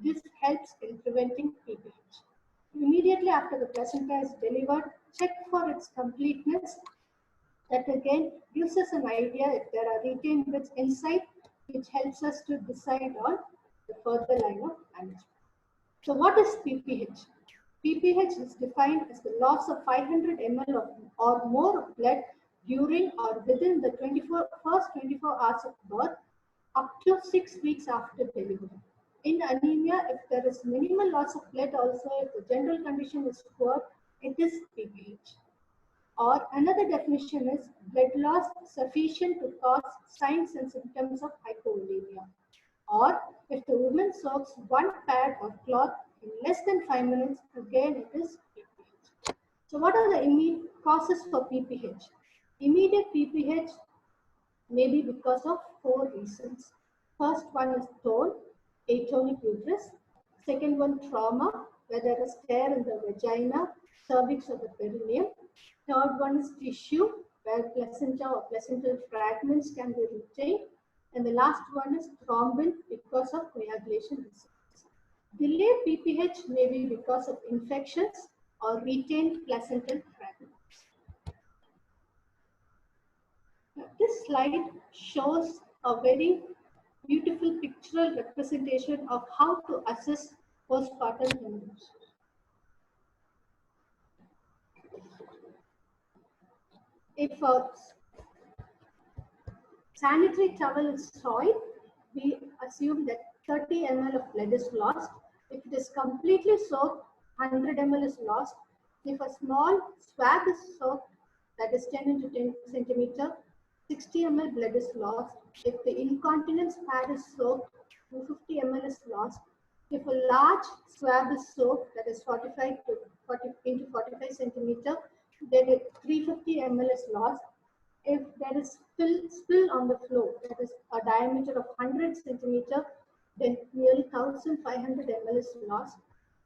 this helps in preventing PPH. Immediately after the placenta is delivered, check for its completeness. That again gives us an idea if there are retained bits inside, which helps us to decide on the further line of management. So what is PPH? PPH is defined as the loss of 500 ml or more of blood during or within the first 24 hours of birth up to 6 weeks after delivery. In anemia, if there is minimal loss of blood also, if the general condition is poor, it is PPH. Or another definition is blood loss sufficient to cause signs and symptoms of hypovolemia. Or if the woman soaks one pad of cloth in less than 5 minutes, again it is PPH. So what are the causes for PPH? Immediate PPH may be because of 4 reasons. First one is tone, atonic uterus. Second one, trauma, where there is tear in the vagina, cervix or the perineum. Third one is tissue, where placenta or placental fragments can be retained. And the last one is thrombin because of coagulation disease. Delayed PPH may be because of infections or retained placental fragments. This slide shows a very beautiful pictorial representation of how to assess postpartum hemorrhage. If a sanitary towel is soiled, we assume that 30 ml of blood is lost. If it is completely soaked, 100 ml is lost. If a small swab is soaked, that is 10 into 10 centimeter, 60 ml blood is lost. If the incontinence pad is soaked, 250 ml is lost. If a large swab is soaked, that is 45 to 40 into 45 centimeter, then 350 ml is lost. If there is spill on the floor, that is a diameter of 100 centimeter, then nearly 1500 ml is lost.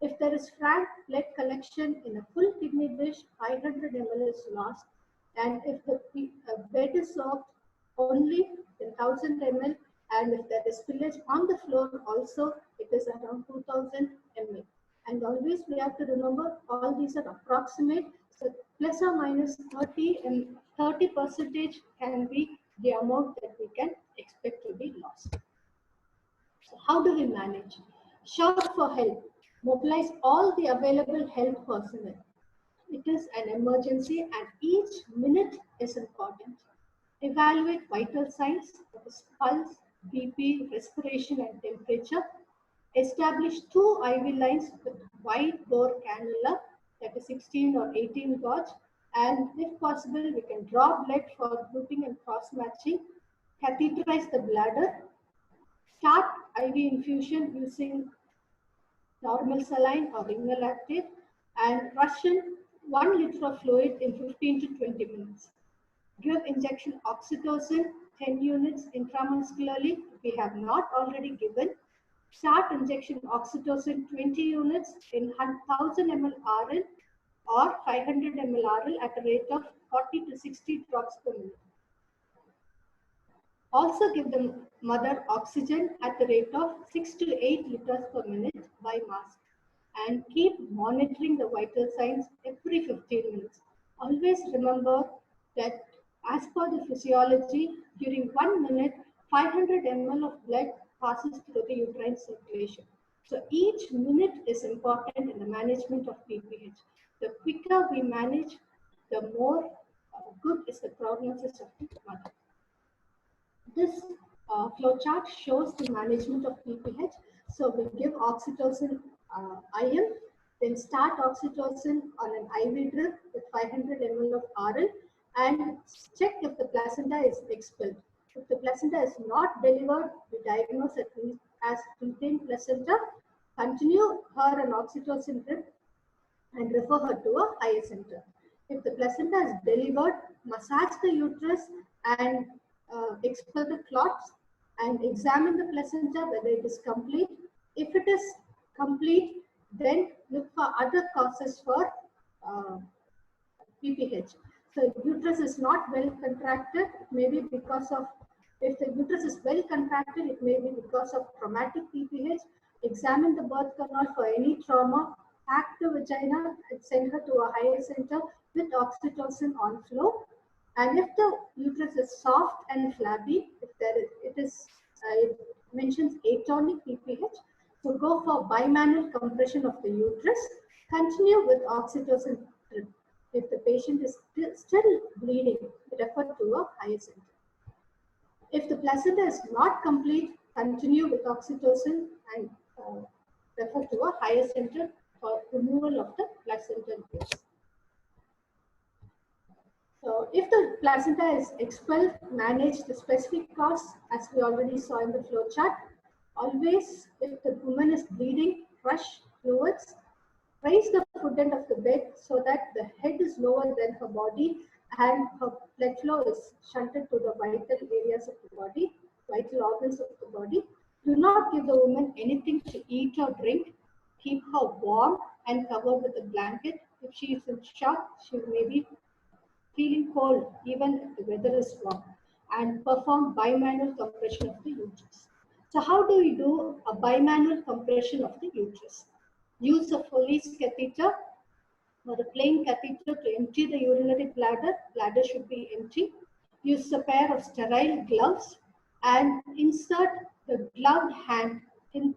If there is frank blood collection in a full kidney dish, 500 ml is lost. And if the bed is soaked, only 1000 ml. And if there is spillage on the floor also, it is around 2000 ml. And always we have to remember all these are approximate. So plus or minus 30 and 30% can be the amount that we can expect to be lost. So how do we manage? Shout for help. Mobilize all the available health personnel. It is an emergency and each minute is important. Evaluate vital signs, that is pulse, BP, respiration and temperature. Establish 2 IV lines with wide bore cannula, that is 16 or 18 gauge, And if possible, we can draw blood for grouping and cross-matching, catheterize the bladder, start IV infusion using normal saline or renal active, and Russian 1 liter of fluid in 15 to 20 minutes. Give injection oxytocin 10 units intramuscularly if we have not already given. Start injection oxytocin 20 units in 1000 ml RL or 500 ml RL at a rate of 40 to 60 drops per minute. Also give the mother oxygen at the rate of 6 to 8 liters per minute by mask, and keep monitoring the vital signs every 15 minutes. Always remember that as per the physiology, during 1 minute, 500 ml of blood passes through the uterine circulation. So each minute is important in the management of PPH. The quicker we manage, the more good is the prognosis of the mother. This flow chart shows the management of PPH. So we give oxytocin IM, then start oxytocin on an IV drip with 500 ml of RL and check if the placenta is expelled. If the placenta is not delivered, we diagnose it as retained placenta, continue her an oxytocin drip and refer her to a higher center. If the placenta is delivered, massage the uterus and expel the clots and examine the placenta whether it is complete. If it is complete, then look for other causes for PPH. So uterus is not well contracted, it may be because of, if the uterus is well contracted, it may be because of traumatic PPH. Examine the birth canal for any trauma, pack the vagina and send her to a higher center with oxytocin on flow. And if the uterus is soft and flabby, if it mentions atonic PPH, so go for bimanual compression of the uterus. Continue with oxytocin drip. If the patient is still bleeding, refer to a higher center. If the placenta is not complete, continue with oxytocin and refer to a higher center for removal of the placental waste. So if the placenta is expelled, manage the specific cause as we already saw in the flow chart. Always, if the woman is bleeding, rush fluids, raise the foot end of the bed so that the head is lower than her body and her blood flow is shunted to the vital areas of the body, vital organs of the body. Do not give the woman anything to eat or drink. Keep her warm and covered with a blanket. If she is in shock, she may be feeling cold even if the weather is warm, and perform bimanual compression of the uterus. So how do we do a bimanual compression of the uterus? Use a Foley's catheter or a plain catheter to empty the urinary bladder. Bladder should be empty. Use a pair of sterile gloves and insert the gloved hand in,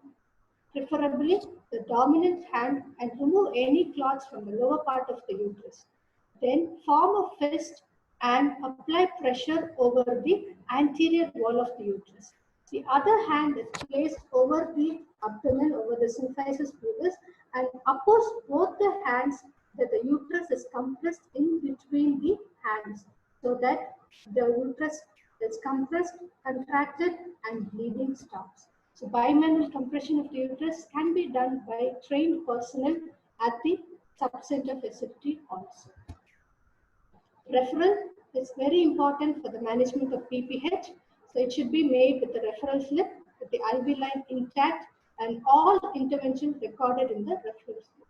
preferably the dominant hand, and remove any clots from the lower part of the uterus. Then form a fist and apply pressure over the anterior wall of the uterus. The other hand is placed over the abdomen, over the symphysis pubis, and oppose both the hands that the uterus is compressed in between the hands, so that the uterus is compressed, contracted, and bleeding stops. So bimanual compression of the uterus can be done by trained personnel at the subcenter facility also. Referral is very important for the management of PPH. So it should be made with the referral slip, with the IV line intact, and all interventions recorded in the referral slip.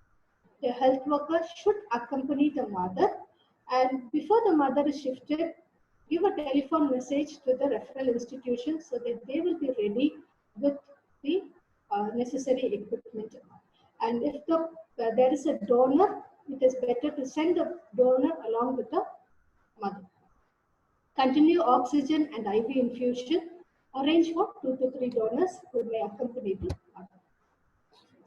The health worker should accompany the mother, and before the mother is shifted, give a telephone message to the referral institution so that they will be ready with the necessary equipment. And if there is a donor, it is better to send the donor along with the mother. Continue oxygen and IV infusion. Arrange for 2 to 3 donors who may accompany the mother.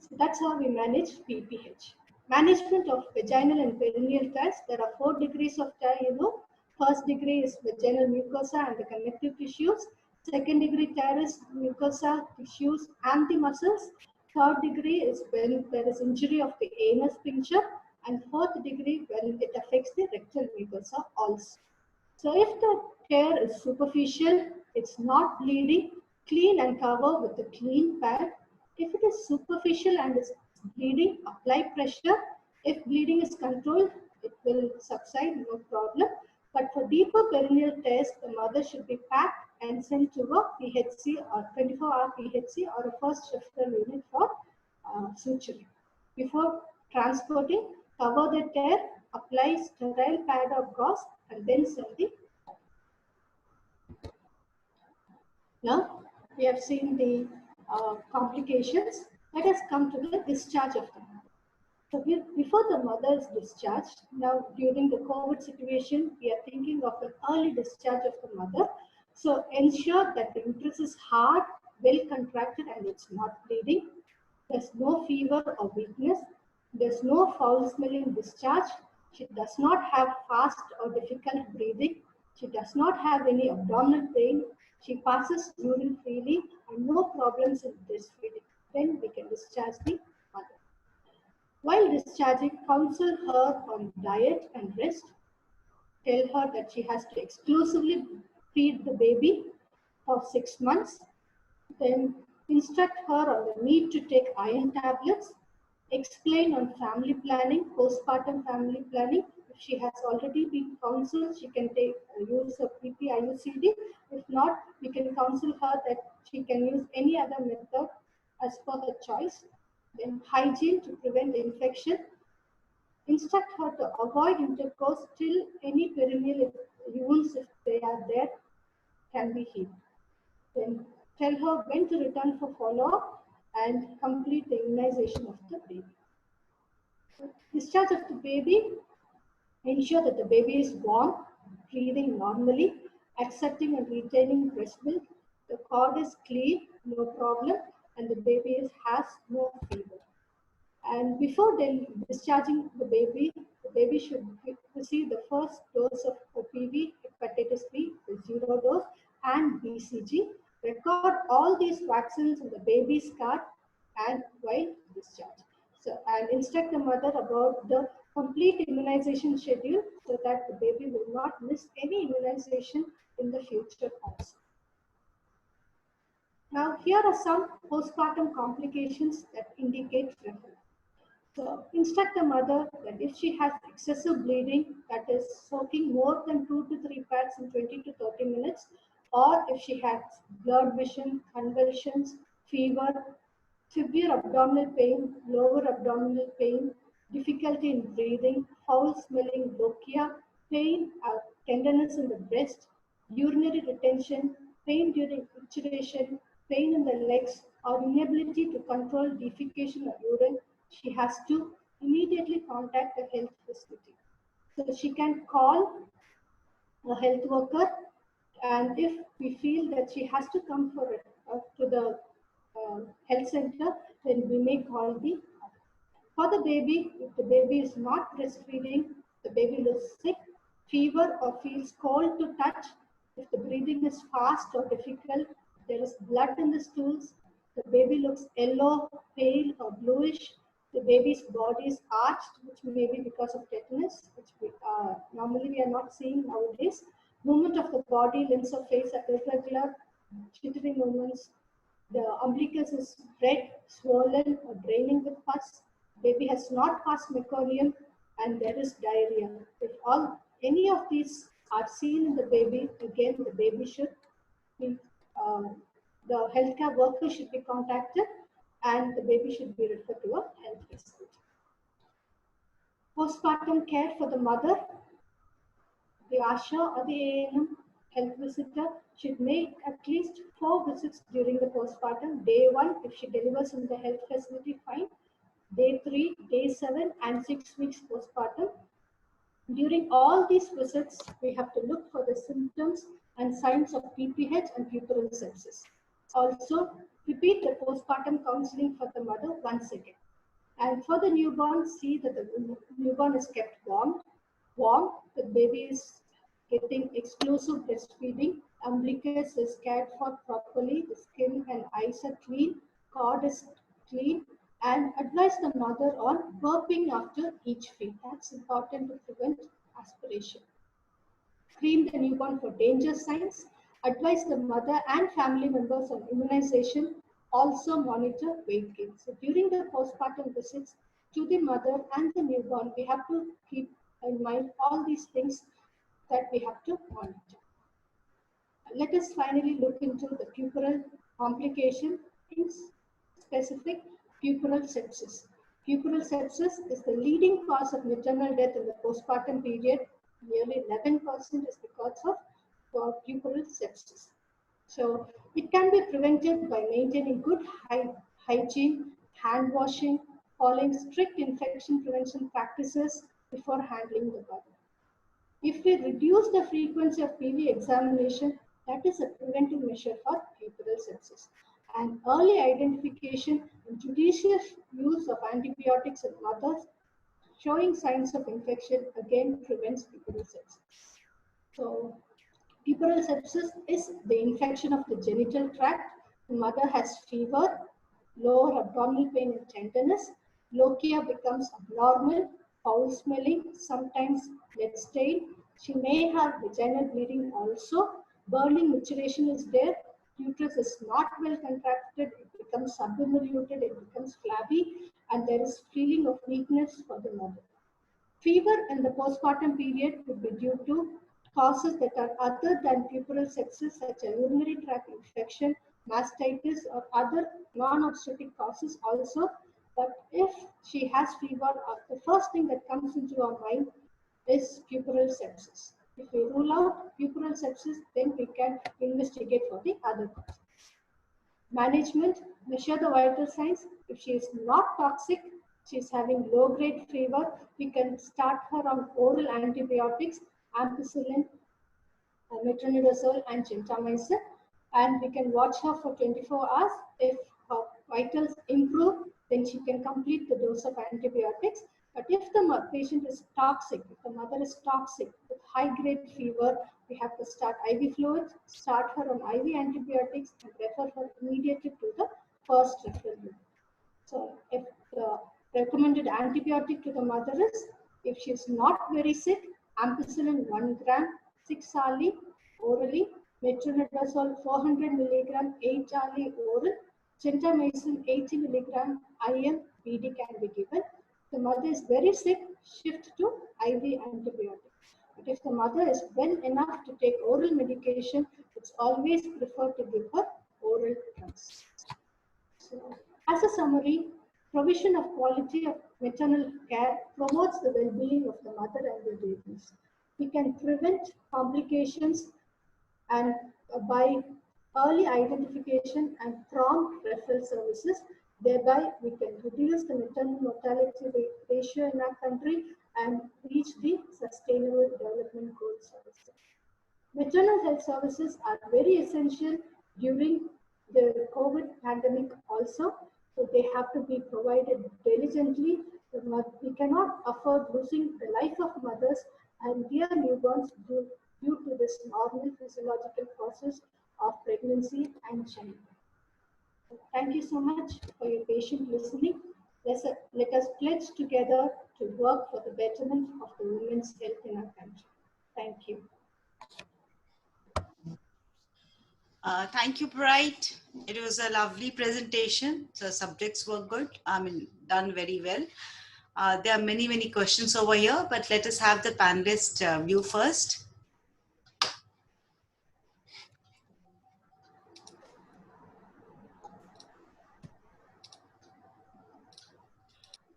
So that's how we manage PPH. Management of vaginal and perineal tears. There are 4 degrees of tear, you know. First degree is vaginal mucosa and the connective tissues. Second degree tear is mucosa, tissues, and the muscles. Third degree is when there is injury of the anus sphincter. and fourth degree when it affects the rectal mucosa also. So if the tear is superficial, it's not bleeding, clean and cover with a clean pad. If it is superficial and is bleeding, apply pressure. If bleeding is controlled, it will subside, no problem. But for deeper perineal tears, the mother should be packed and sent to a PHC or 24-hour PHC or a first referral unit for suturing. Before transporting, cover the tear, apply sterile pad or gauze, and then send the. Now we have seen the complications. Let us come to the discharge of the mother. So before the mother is discharged, now during the COVID situation, we are thinking of an early discharge of the mother. So ensure that the uterus is hard, well contracted, and it's not bleeding. There's no fever or weakness. There's no foul smelling discharge. She does not have fast or difficult breathing. She does not have any abdominal pain. She passes urine freely and no problems in breastfeeding. Then we can discharge the mother. While discharging, counsel her on diet and rest. Tell her that she has to exclusively feed the baby for 6 months. Then instruct her on the need to take iron tablets. Explain on family planning, postpartum family planning. If she has already been counseled, she can use a PP-IUCD. If not, we can counsel her that she can use any other method as per her choice. Then hygiene to prevent infection. Instruct her to avoid intercourse till any perineal wounds, if they are there, can be healed. Then tell her when to return for follow-up and complete the immunization of the baby. Discharge of the baby, ensure that the baby is warm, breathing normally, accepting and retaining breast milk. The cord is clean, no problem, and the baby has no fever. And before discharging the baby should receive the first dose of OPV, hepatitis B, the 0 dose, and BCG. Record all these vaccines in the baby's card and while discharge. So, and instruct the mother about the complete immunization schedule so that the baby will not miss any immunization in the future also. Now, here are some postpartum complications that indicate referral. So, instruct the mother that if she has excessive bleeding, that is soaking more than 2 to 3 pads in 20 to 30 minutes, or if she has blurred vision, convulsions, fever, severe abdominal pain, lower abdominal pain, difficulty in breathing, foul smelling lochia, pain, tenderness in the breast, urinary retention, pain during urination, pain in the legs, or inability to control defecation or urine, she has to immediately contact a health facility. So she can call a health worker, and if we feel that she has to come to the health center, then we may call the. For the baby, if the baby is not breastfeeding, the baby looks sick, fever, or feels cold to touch, if the breathing is fast or difficult, there is blood in the stools, the baby looks yellow, pale, or bluish, the baby's body is arched, which may be because of tetanus, which normally we are not seeing nowadays. Movement of the body, limbs of face are irregular, jittery movements. The umbilicus is red, swollen, or draining with pus. Baby has not passed meconium, and there is diarrhea. If any of these are seen in the baby, again the baby should be, the healthcare worker should be contacted, and the baby should be referred to a health facility. Postpartum care for the mother, the ASHA or the ANM health visitor should make at least 4 visits during the postpartum. Day 1, if she delivers in the health facility, fine. Day 3, day 7, and 6 weeks postpartum. During all these visits, we have to look for the symptoms and signs of PPH and puerperal sepsis. Also, repeat the postpartum counseling for the mother once again. And for the newborn, see that the newborn is kept warm, the baby is getting exclusive breastfeeding, umbilicus is cared for properly, the skin and eyes are clean, cord is clean, and advise the mother on burping after each feed. That's important to prevent aspiration. Screen the newborn for danger signs, advise the mother and family members on immunization, also monitor weight gain. So during the postpartum visits to the mother and the newborn, we have to keep in mind all these things that we have to monitor. Let us finally look into the puerperal complication, in specific puerperal sepsis. Puerperal sepsis is the leading cause of maternal death in the postpartum period. Nearly 11% is because of puerperal sepsis. So it can be prevented by maintaining good hygiene, hand washing, following strict infection prevention practices before handling the body. If we reduce the frequency of PV examination, that is a preventive measure for puerperal sepsis. And early identification and judicious use of antibiotics in mothers showing signs of infection again prevents puerperal sepsis. So, puerperal sepsis is the infection of the genital tract. The mother has fever, lower abdominal pain and tenderness. Lochia becomes abnormal, foul smelling, sometimes blood stain. She may have vaginal bleeding also. Burning maturation is there. Uterus is not well contracted. It becomes subdiluted. It becomes flabby, and there is feeling of weakness for the mother. Fever in the postpartum period could be due to causes that are other than puerperal sepsis, such as urinary tract infection, mastitis, or other non-obstetric causes also. But if she has fever, the first thing that comes into our mind is puerperal sepsis. If we rule out puerperal sepsis, then we can investigate for the other causes. Management, measure the vital signs. If she is not toxic, she is having low-grade fever, we can start her on oral antibiotics, ampicillin, metronidazole, and gentamicin, and we can watch her for 24 hours. If her vitals improve, then she can complete the dose of antibiotics. But if the patient is toxic, if the mother is toxic with high-grade fever, we have to start IV fluids, start her on IV antibiotics, and refer her immediately to the first referral unit. So if the recommended antibiotic to the mother is, if she is not very sick, ampicillin 1 gram, 6 hourly orally, metronidazole 400 milligram, 8 hourly oral, gentamicin 80 milligram IM BD can be given. If the mother is very sick, shift to IV antibiotic. But if the mother is well enough to take oral medication, it's always preferred to give her oral drugs. So, as a summary, provision of quality of maternal care promotes the well-being of the mother and the babies. We can prevent complications and by early identification and prompt referral services. Thereby, we can reduce the maternal mortality ratio in our country and reach the sustainable development goals. Maternal health services are very essential during the COVID pandemic also. So they have to be provided diligently. We cannot afford losing the life of mothers and their newborns due to this normal physiological process of pregnancy and childbirth. Thank you so much for your patient listening. Let us pledge together to work for the betterment of the women's health in our country. Thank you. Thank you, Bright. It was a lovely presentation. The subjects were good. Done very well. There are many, many questions over here, but let us have the panelist view first.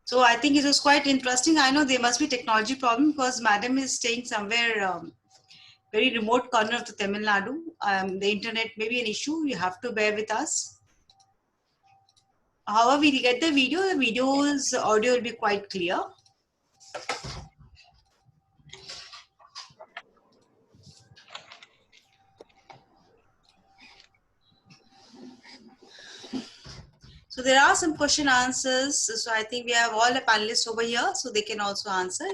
So I think it was quite interesting. I know there must be technology problem because Madam is staying somewhere very remote corner of the Tamil Nadu. The internet may be an issue. You have to bear with us. However, we get the video's audio will be quite clear. So there are some question answers. So I think we have all the panelists over here, so they can also answer.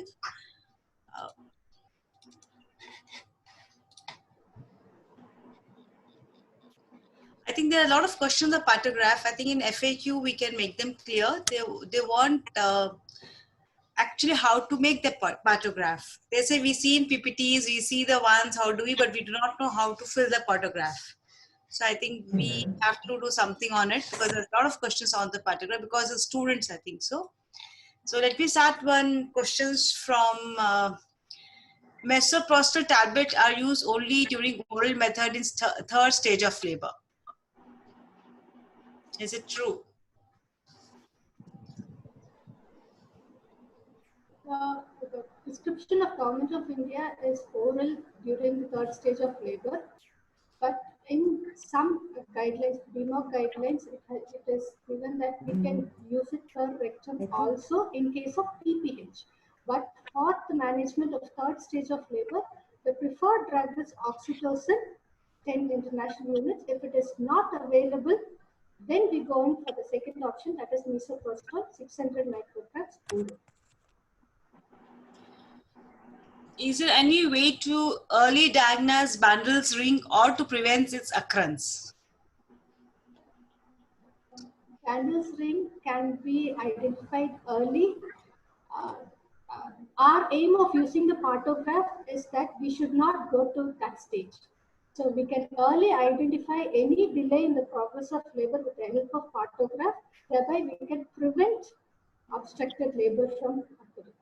I think there are a lot of questions on pantograph. I think in FAQ we can make them clear. They want actually how to make the pantograph. They say we see in PPTs, we see the ones, how do we, but we do not know how to fill the pantograph. So I think we have to do something on it because there's a lot of questions on the pantograph because of students, I think so. So let me start one questions from misoprostol tablets are used only during oral method in third stage of labor. Is it true? The prescription of Government of India is oral during the third stage of labor, but in some guidelines, DMOC guidelines, it is given that we can use it per rectum also in case of PPH. But for the management of third stage of labor, the preferred drug is oxytocin, 10 international units. If it is not available, then we go in for the second option, that is misoprostol, 600 micrograms oral. Is there any way to early diagnose Bandl's ring or to prevent its occurrence? Bandl's ring can be identified early. Our aim of using the pantograph is that we should not go to that stage. So we can early identify any delay in the progress of labor with the help of pantograph. Thereby we can prevent obstructed labor from occurring.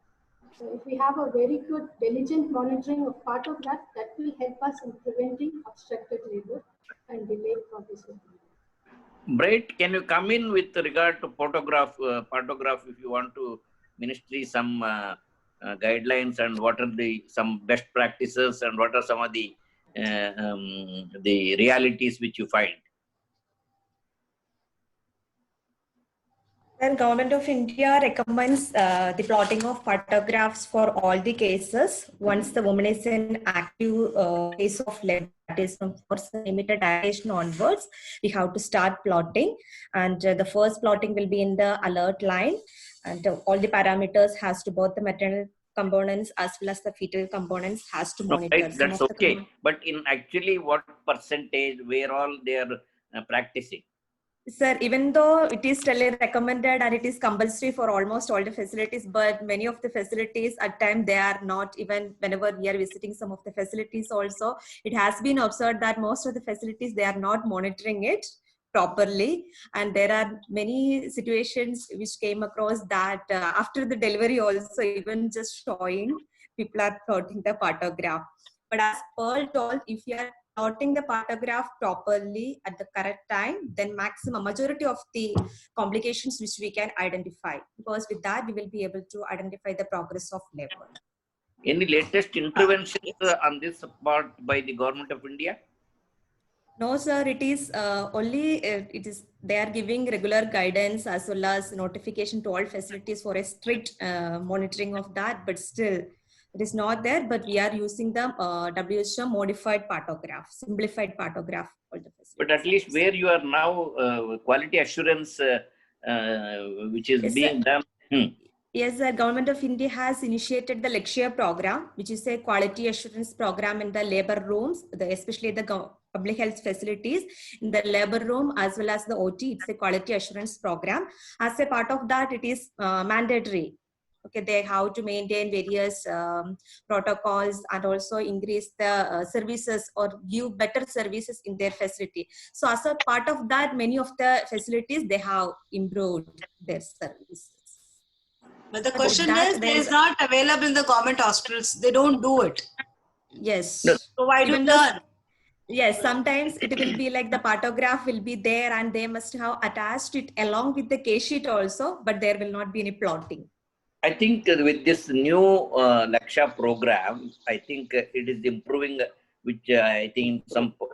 So if we have a very good diligent monitoring of pantograph, that will help us in preventing obstructed labor and delayed progress of labor. Bright, can you come in with regard to pantograph if you want to ministry some guidelines and what are some best practices and what are some of the realities which you find? Then Government of India recommends the plotting of pantographs for all the cases. Once the woman is in active case of labor, that is from first limited dilatation onwards, we have to start plotting. And the first plotting will be in the alert line. And all the parameters has to both the maternal components as well as the fetal components has to monitor. Right, that's okay. But in actually what percentage, where all they are practicing? Sir, even though it is still recommended and it is compulsory for almost all the facilities, but many of the facilities at times they are not, even whenever we are visiting some of the facilities also, it has been observed that most of the facilities, they are not monitoring it properly. And there are many situations which came across that after the delivery also, even just showing, people are plotting the pantograph. But as Pearl told, if you are plotting the pantograph properly at the correct time, then majority of the complications which we can identify, because with that we will be able to identify the progress of labor. Any latest interventions on this part by the Government of India? No, sir. It is only they are giving regular guidance as well as notification to all facilities for a strict monitoring of that, but still it is not there. But we are using the WHO modified pantograph, simplified pantograph for the facilities. But at least where you are now, quality assurance which is being done. Yes, the Government of India has initiated the Lakshya program, which is a quality assurance program in the labor rooms, especially the public health facilities, in the labor room as well as the OT. It's a quality assurance program. As a part of that, it is mandatory. Okay, they have to maintain various protocols and also increase the services or give better services in their facility. So as a part of that, many of the facilities, they have improved their services. But the question is, it is not available in the government hospitals. They don't do it. Yes. So why do learn? Yes, sometimes it will be like the pantograph will be there and they must have attached it along with the case sheet also, but there will not be any plotting. I think with this new Lakshya program, I think it is improving, which I think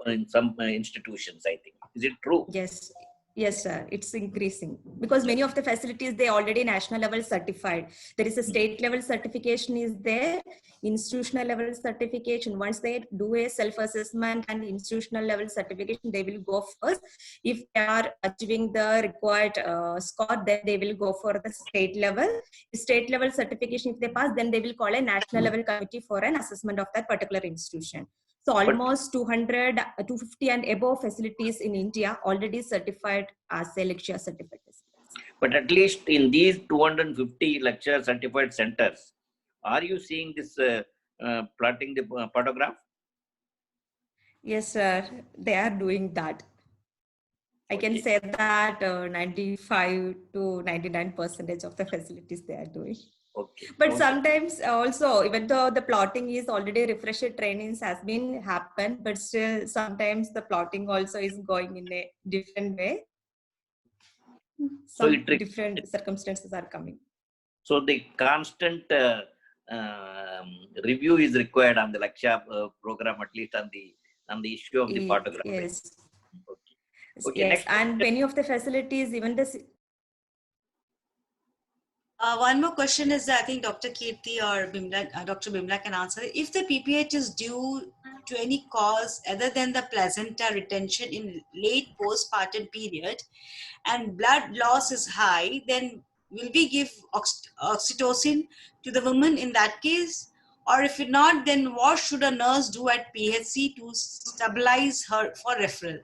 in some institutions, I think. Is it true? Yes. Yes, sir. It's increasing because many of the facilities, they already national level certified. There is a state level certification is there, institutional level certification. Once they do a self-assessment and institutional level certification, they will go first. If they are achieving the required score, then they will go for the state level. State level certification, if they pass, then they will call a national level committee for an assessment of that particular institution. So almost 200, 250 and above facilities in India already certified as a lecture certified facilities. But at least in these 250 lecture certified centers, are you seeing this plotting the photograph? Yes, sir, they are doing that. I can Okay. say that 95 to 99% of the facilities they are doing. Okay. But Okay. sometimes also, even though the plotting is already refresher trainings has been happened, but still sometimes the plotting also is going in a different way. So Some it different circumstances are coming. So the constant review is required on the lecture program, at least on the issue of the photograph. Yes. Okay. Okay. Yes, Next. and many of the facilities, even the One more question is that I think Dr. Kirti or Bimla, Dr. Bimla can answer. If the PPH is due to any cause other than the placenta retention in late postpartum period and blood loss is high, then will we give oxytocin to the woman in that case? Or if not, then what should a nurse do at PHC to stabilize her for referral?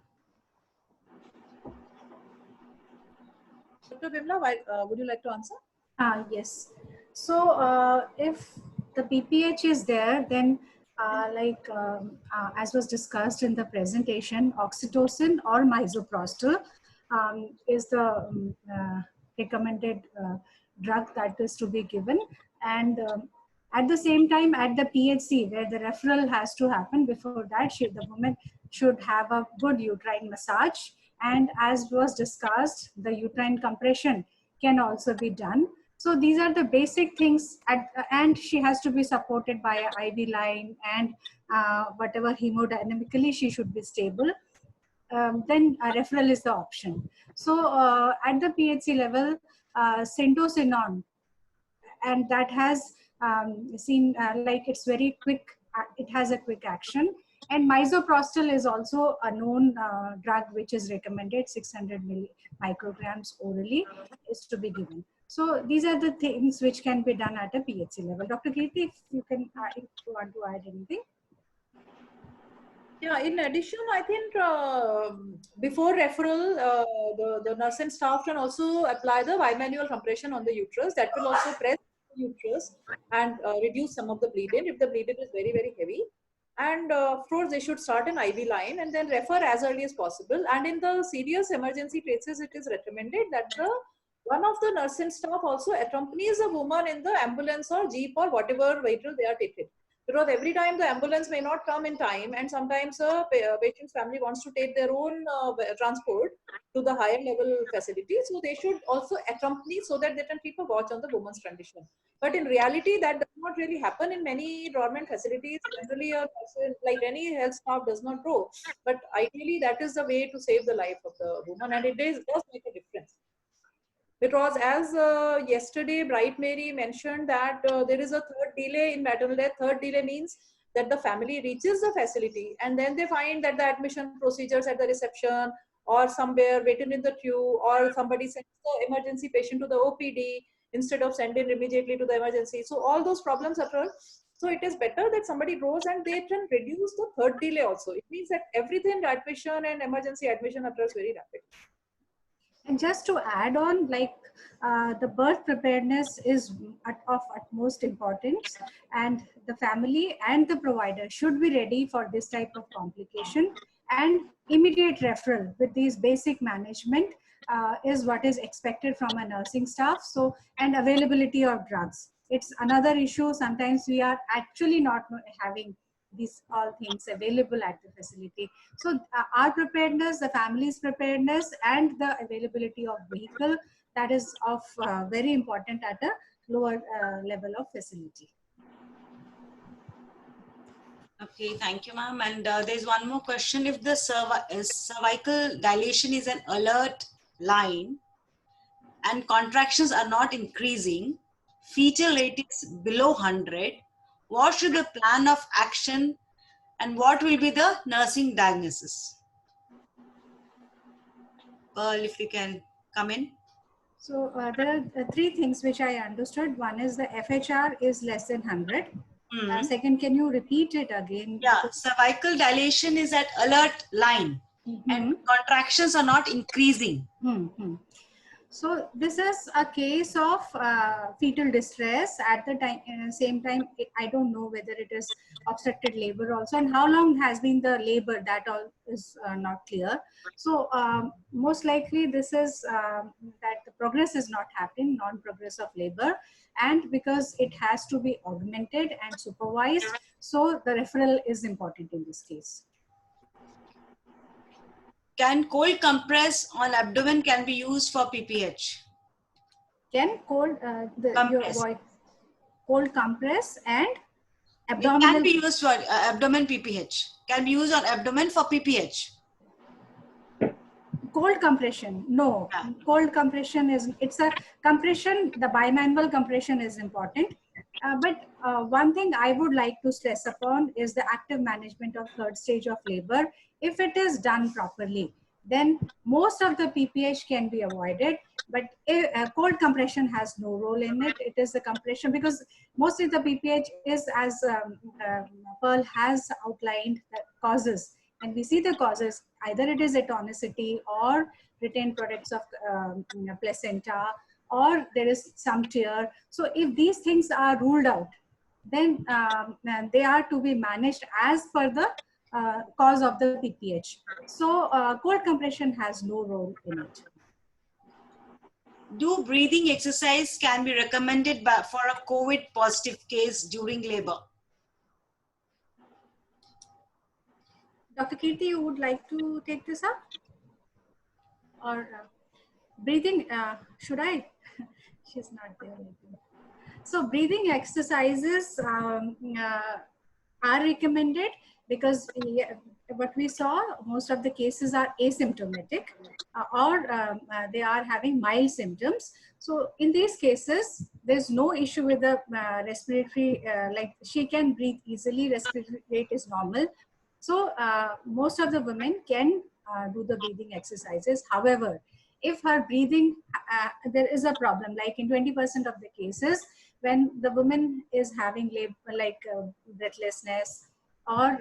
Dr. Bimla, would you like to answer? Yes. So if the PPH is there, then as was discussed in the presentation, oxytocin or misoprostol is the recommended drug that is to be given. And at the same time, at the PHC, where the referral has to happen, before that, the woman should have a good uterine massage. And as was discussed, the uterine compression can also be done. So these are the basic things, and she has to be supported by an IV line and whatever hemodynamically she should be stable. Then a referral is the option. So at the PHC level, Syntocinon, and that has seen like it's very quick, it has a quick action. And misoprostol is also a known drug which is recommended, 600 micrograms orally is to be given. So these are the things which can be done at a PHC level. Dr. Kirti, if you can, if you want to add anything. Yeah, in addition, I think before referral, the nurse and staff can also apply the bimanual compression on the uterus. That will also press the uterus and reduce some of the bleeding if the bleeding is very, very heavy. And of course, they should start an IV line and then refer as early as possible. And in the serious emergency cases, it is recommended that one of the nurse and staff also accompanies a woman in the ambulance or jeep or whatever vehicle they are taking. Because every time the ambulance may not come in time, and sometimes a patient's family wants to take their own transport to the higher level facility. So they should also accompany so that they can keep a watch on the woman's condition. But in reality, that does not really happen in many government facilities. Generally, a person, like any health staff, does not go. But ideally, that is the way to save the life of the woman, and it does make a difference. Because as yesterday Bright Mary mentioned that there is a third delay in maternal death. Third delay means that the family reaches the facility and then they find that the admission procedures at the reception or somewhere waiting in the queue, or somebody sends the emergency patient to the OPD instead of sending immediately to the emergency. So all those problems occur. So it is better that somebody goes and they can reduce the third delay also. It means that everything, admission and emergency admission, occurs very rapidly. And just to add on, like the birth preparedness is of utmost importance, and the family and the provider should be ready for this type of complication, and immediate referral with these basic management is what is expected from a nursing staff. So, and availability of drugs. It's another issue. Sometimes we are actually not having these all things available at the facility. So our preparedness, the family's preparedness, and the availability of vehicle, that is of very important at a lower level of facility. Okay, thank you, ma'am. And there's one more question. If the cervical dilation is an alert line and contractions are not increasing, fetal rate is below 100, what should the plan of action and what will be the nursing diagnosis? Pearl, if you can come in. So there are three things which I understood. One is the FHR is less than 100. Mhm. Second, can you repeat it again? Yeah, cervical dilation is at alert line and contractions are not increasing. So this is a case of fetal distress. At the time, same time, I don't know whether it is obstructed labor also, and how long has been the labor, that all is not clear. So most likely this is that the progress is not happening, non-progress of labor, and because it has to be augmented and supervised, so the referral is important in this case. Can cold compress on abdomen can be used for PPH? Can cold your Compress. voice, cold compress and It abdominal can be used for abdomen PPH. Can be used on abdomen for PPH. cold compression. No, Yeah. cold compression is, it's a compression, the bimanual compression is important. But one thing I would like to stress upon is the active management of third stage of labor. If it is done properly, then most of the PPH can be avoided. But cold compression has no role in it. It is the compression, because mostly the PPH is, as Pearl has outlined, the causes. And we see the causes, either it is atonicity or retained products of placenta, or there is some tear. So if these things are ruled out, then they are to be managed as per the cause of the PPH. So cold compression has no role in it. Do breathing exercise can be recommended for a COVID positive case during labor? Dr. Kirti, you would like to take this up? Or breathing, should I? She's not there. So breathing exercises are recommended, because what we saw, most of the cases are asymptomatic or they are having mild symptoms. So in these cases, there's no issue with the respiratory, like she can breathe easily, respiratory rate is normal. So most of the women can do the breathing exercises. However, if her breathing, there is a problem, like in 20% of the cases, when the woman is having labor, like breathlessness, or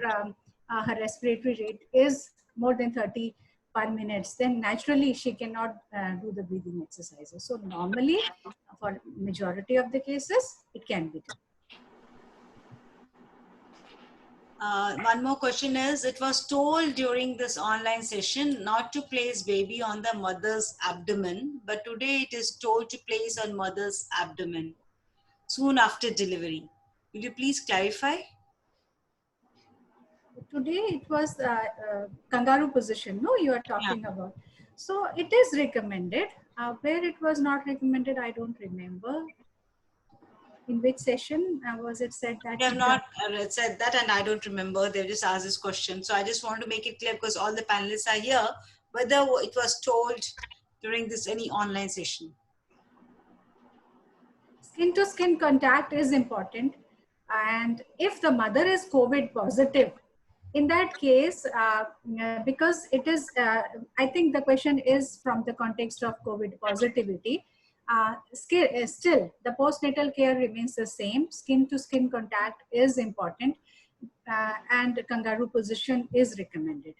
her respiratory rate is more than 30 per minute, then naturally she cannot do the breathing exercises. So normally, for majority of the cases, it can be done. One more question is, it was told during this online session not to place baby on the mother's abdomen, but today it is told to place on mother's abdomen soon after delivery. Will you please clarify? Today it was kangaroo position, no, you are talking about. So it is recommended. Where it was not recommended, I don't remember. In which session was it said that? They have not said that, and I don't remember. They've just asked this question. So I just want to make it clear, because all the panelists are here, whether it was told during this any online session. Skin to skin contact is important. And if the mother is COVID positive, in that case, because it is, I think the question is from the context of COVID positivity, still the postnatal care remains the same. Skin to skin contact is important, and kangaroo position is recommended.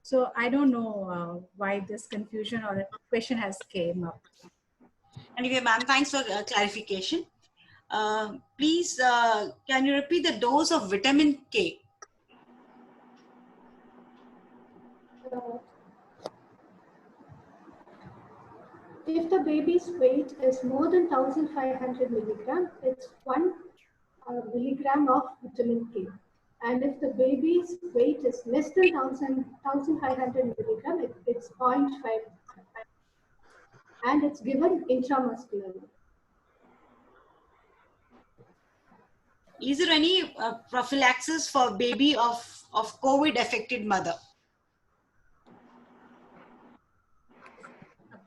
So I don't know why this confusion or question has came up. Anyway, ma'am, thanks for clarification. Please, can you repeat the dose of vitamin K? If the baby's weight is more than 1500 milligram, it's 1 milligram of vitamin K. And if the baby's weight is less than 1500 milligram, it's 0.5. And it's given intramuscularly. Is there any prophylaxis for baby of COVID affected mother?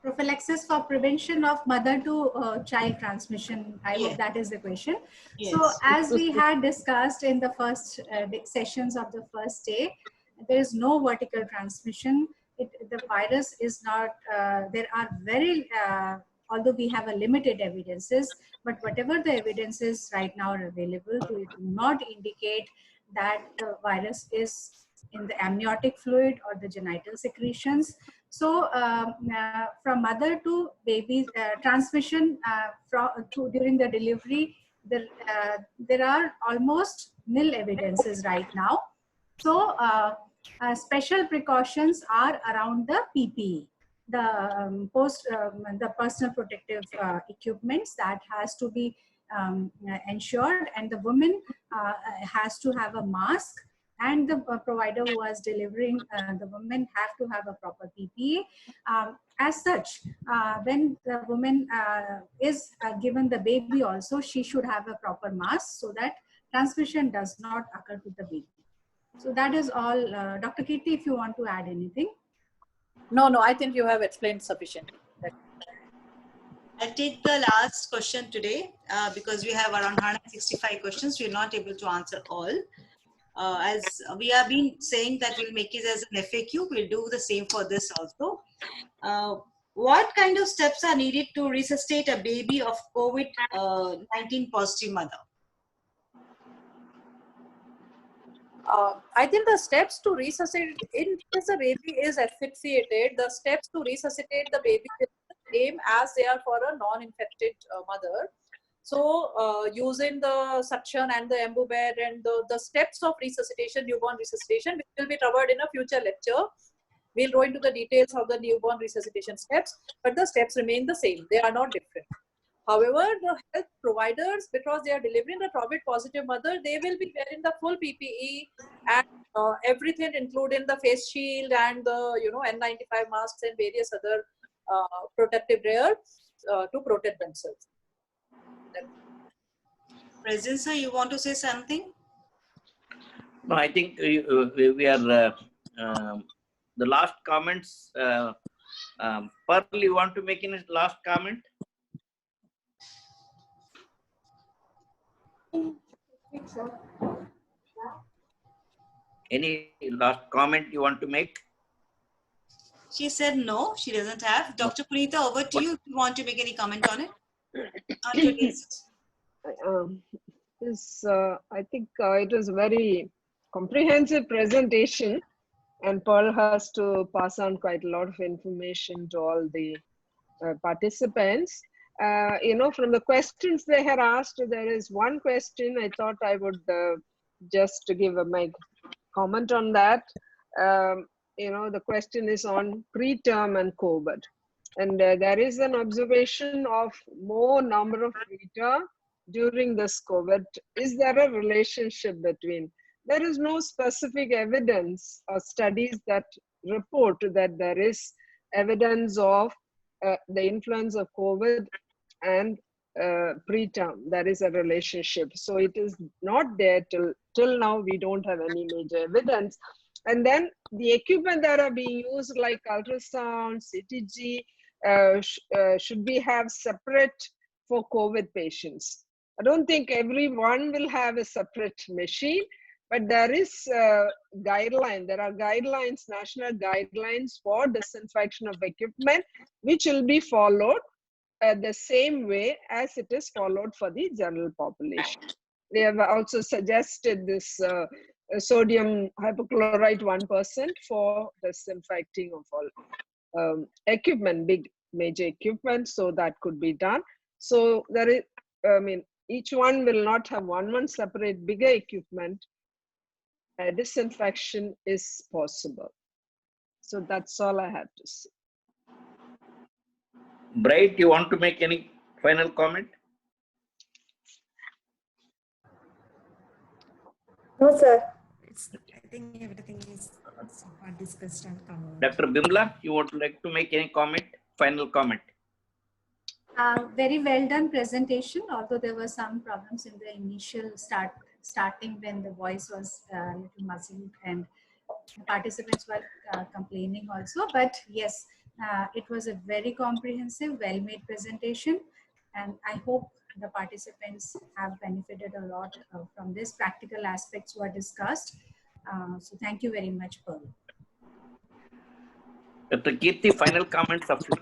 Prophylaxis for prevention of mother to child transmission. I hope that is the question. Yes. So as we had discussed in the first sessions of the first day, there is no vertical transmission. The virus is not, there are very although we have a limited evidences, but whatever the evidences right now are available, do not indicate that the virus is in the amniotic fluid or the genital secretions. So from mother to baby transmission during the delivery, there are almost nil evidences right now. So special precautions are around the PPE, the the personal protective equipments that has to be ensured, and the woman has to have a mask, and the provider who is delivering the woman have to have a proper PPE. As such, when the woman is given the baby also, she should have a proper mask so that transmission does not occur to the baby. So that is all. Dr. Kirti, if you want to add anything. No, I think you have explained sufficiently. I'll take the last question today because we have around 165 questions. We're not able to answer all. As we have been saying that we'll make it as an FAQ, we'll do the same for this also. What kind of steps are needed to resuscitate a baby of COVID-19 positive mother? I think the steps to resuscitate, in case the baby is asphyxiated, the steps to resuscitate the baby is the same as they are for a non-infected mother. So using the suction and the embu bed and the steps of resuscitation, newborn resuscitation, which will be covered in a future lecture. We'll go into the details of the newborn resuscitation steps, but the steps remain the same. They are not different. However, the health providers, because they are delivering the COVID positive mother, they will be wearing the full PPE and everything, including the face shield and the N95 masks and various other protective gear to protect themselves. President sir, you want to say something? No, I think we are the last comments. Pearl, you want to make any last comment? Any last comment you want to make? She said no, she doesn't have. Dr. Punita, over to you if you want to make any comment on it. On your list. I think it was a very comprehensive presentation, and Pearl has to pass on quite a lot of information to all the participants. From the questions they had asked, there is one question I thought I would just give my comment on that. The question is on preterm and COVID. And there is an observation of more number of preterm during this COVID. Is there a relationship between? There is no specific evidence or studies that report that there is evidence of the influence of COVID and preterm. There is a relationship. So it is not there till now. We don't have any major evidence. And then the equipment that are being used, like ultrasound, CTG, should we have separate for COVID patients? I don't think everyone will have a separate machine, but there is a guideline. There are guidelines, national guidelines for disinfection of equipment, which will be followed the same way as it is followed for the general population. They have also suggested this sodium hypochlorite 1% for disinfecting of all equipment, big major equipment, so that could be done. So there is, each one will not have one separate bigger equipment. Disinfection is possible. So that's all I have to say. Bright, you want to make any final comment? No, sir. I think everything is discussed and covered. Dr. Bimla, you would like to make any comment? Final comment. Very well done presentation, although there were some problems in the initial starting when the voice was a little muzzled and the participants were complaining also. But yes, it was a very comprehensive, well-made presentation, and I hope the participants have benefited a lot from this. Practical aspects were discussed. So thank you very much, Pearl. Dr. Kirti, final comments of you.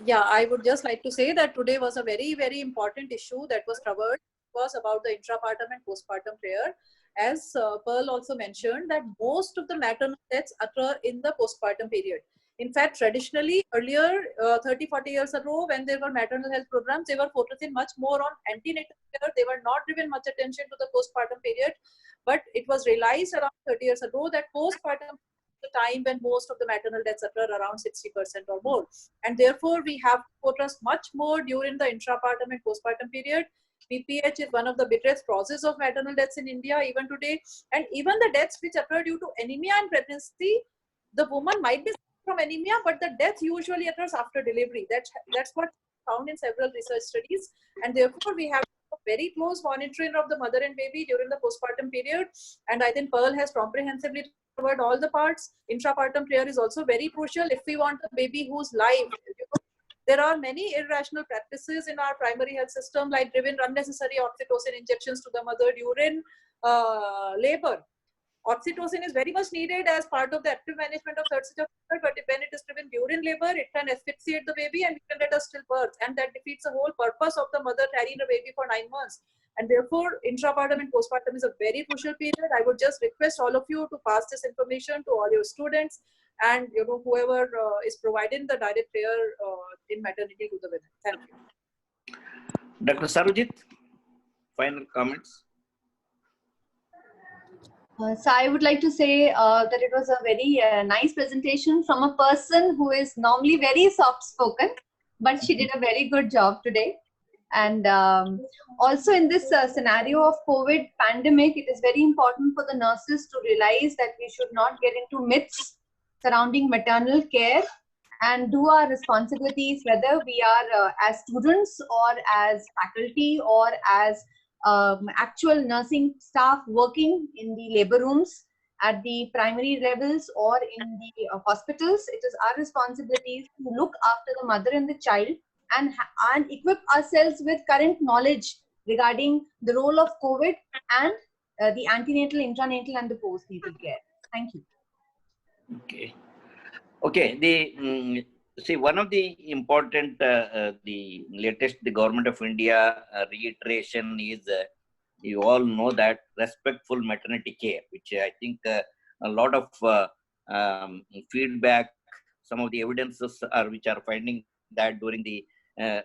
Yeah, I would just like to say that today was a very, very important issue that was covered. It was about the intrapartum and postpartum care. As Pearl also mentioned, that most of the maternal deaths occur in the postpartum period. In fact, traditionally, earlier, 30, 40 years ago, when there were maternal health programs, they were focusing much more on antenatal care. They were not given much attention to the postpartum period. But it was realized around 30 years ago that postpartum the time when most of the maternal deaths occur, around 60% or more. And therefore, we have to focus much more during the intrapartum and postpartum period. BPH is one of the biggest causes of maternal deaths in India even today. And even the deaths which occur due to anemia and pregnancy, the woman might be from anemia, but the death usually occurs after delivery. That's what found in several research studies. And therefore, we have very close monitoring of the mother and baby during the postpartum period. And I think Pearl has comprehensively covered all the parts. Intrapartum care is also very crucial if we want a baby who's live. There are many irrational practices in our primary health system, like giving unnecessary oxytocin injections to the mother during labor. Oxytocin is very much needed as part of the active management of third stage of labor, but when it is given during labor, it can asphyxiate the baby and we can get a stillbirth, and that defeats the whole purpose of the mother carrying a baby for 9 months. And therefore, intrapartum and postpartum is a very crucial period. I would just request all of you to pass this information to all your students and whoever is providing the direct care in maternity to the women. Thank you. Dr. Sarojit, final comments. So I would like to say that it was a very nice presentation from a person who is normally very soft-spoken, but she did a very good job today. And also in this scenario of COVID pandemic, it is very important for the nurses to realize that we should not get into myths surrounding maternal care and do our responsibilities, whether we are as students or as faculty or as actual nursing staff working in the labor rooms at the primary levels or in the hospitals. It is our responsibility to look after the mother and the child and equip ourselves with current knowledge regarding the role of COVID and the antenatal, intranatal and the postnatal care. Thank you. Okay. See, one of the important, the latest, the Government of India reiteration is, you all know that respectful maternity care, which I think a lot of feedback, some of the evidences which are finding that during the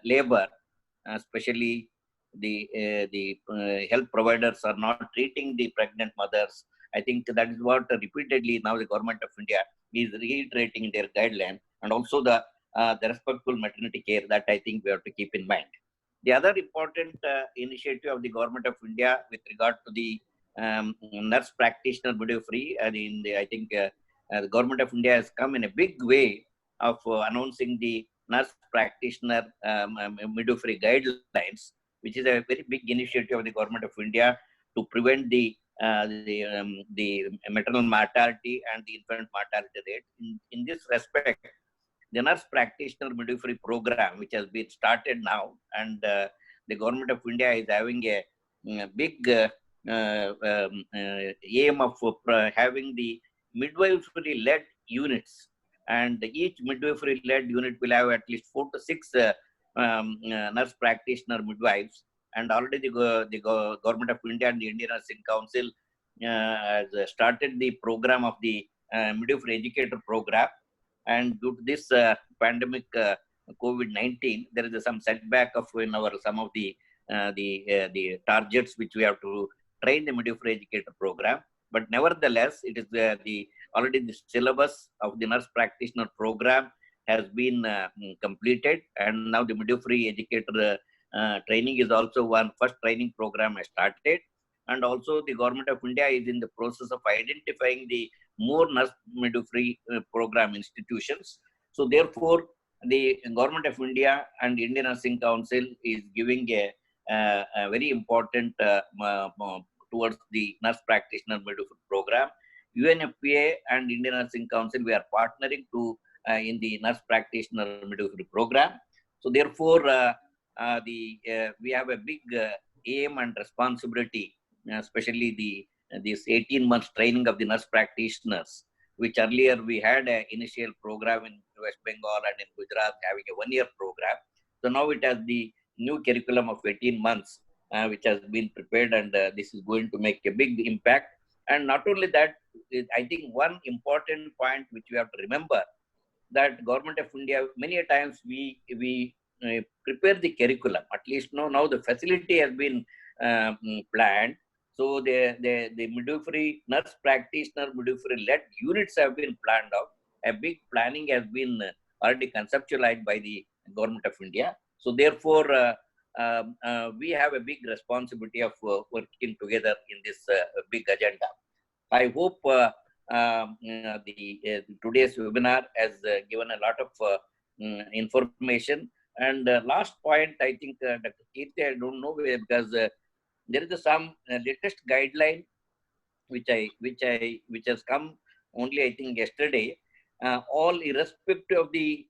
labor, especially the health providers are not treating the pregnant mothers. I think that is what repeatedly now the Government of India is reiterating their guideline, and also the respectful maternity care that I think we have to keep in mind. The other important initiative of the Government of India with regard to the nurse practitioner midwifery, I think the Government of India has come in a big way of announcing the nurse practitioner midwifery guidelines, which is a very big initiative of the Government of India to prevent the maternal mortality and the infant mortality rate. In this respect, the nurse practitioner midwifery program, which has been started now, and the Government of India is having a big aim of having the midwifery-led units, and each midwifery-led unit will have at least 4 to 6 nurse practitioner midwives. And already the Government of India and the Indian Nursing Council has started the program of the midwifery educator program. And due to this pandemic COVID-19, there is some setback of in our some of the targets which we have to train the midwifery educator program. But nevertheless, it is already the syllabus of the nurse practitioner program has been completed, and now the midwifery educator training is also one first training program has started. And also the Government of India is in the process of identifying the more nurse midwifery program institutions. So therefore, the Government of India and Indian Nursing Council is giving a very important towards the nurse practitioner midwifery program. UNFPA and Indian Nursing Council, we are partnering to in the nurse practitioner midwifery program. So therefore, we have a big aim and responsibility, especially this 18 months training of the nurse practitioners, which earlier we had an initial program in West Bengal and in Gujarat having a 1-year program. So now it has the new curriculum of 18 months, which has been prepared, and this is going to make a big impact. And not only that, I think one important point which we have to remember, that Government of India, many a times we prepare the curriculum. At least now the facility has been planned. So the midwifery, nurse practitioner, midwifery-led units have been planned out. A big planning has been already conceptualized by the Government of India. So therefore, we have a big responsibility of working together in this big agenda. I hope today's webinar has given a lot of information. And last point, I think Dr. Kirti, I don't know, because there is some latest guideline which has come only, I think, yesterday. All irrespective of the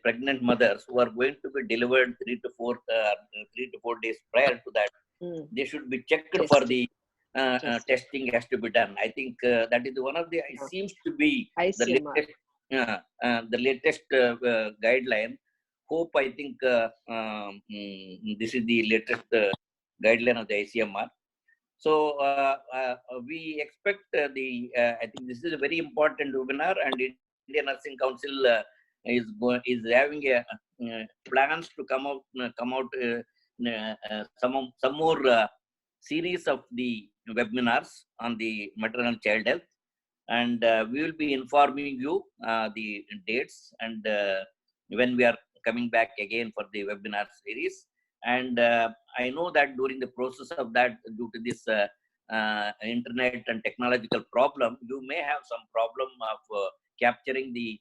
pregnant mothers who are going to be delivered 3 to 4 days prior to that, they should be checked for the testing has to be done. I think that is one of the, it seems to be the latest guideline. Hope, I think this is the latest guideline of the ICMR. So we expect I think this is a very important webinar, and Indian Nursing Council is having plans to come out some more series of the webinars on the maternal child health, and we will be informing you the dates and when we are coming back again for the webinar series. And I know that during the process of that, due to this internet and technological problem, you may have some problem of capturing the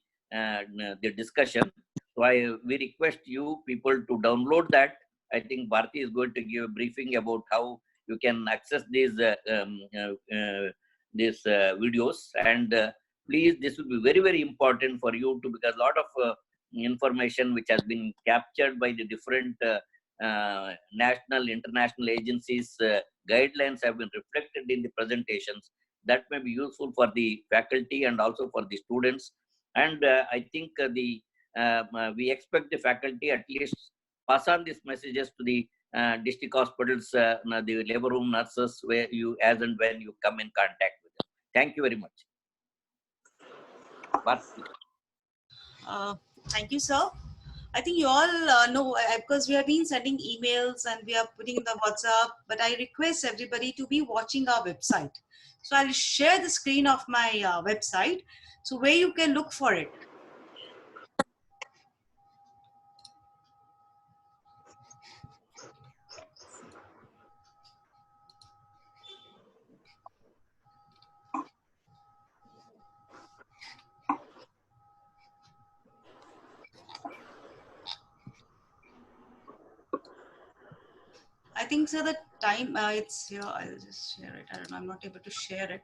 discussion. So we request you people to download that. I think Bharti is going to give a briefing about how you can access these videos. And please, this will be very, very important for you to, because a lot of information which has been captured by the different national, international agencies, guidelines have been reflected in the presentations. That may be useful for the faculty and also for the students. And I think we expect the faculty at least pass on these messages to the district hospitals, the labor room nurses, where you, as and when you come in contact with them. Thank you very much. Thank you, sir. I think you all know, because we have been sending emails and we are putting in the WhatsApp, but I request everybody to be watching our website. So I'll share the screen of my website, so where you can look for it. I think so. The time it's here. I'll just share it. I don't know. I'm not able to share it.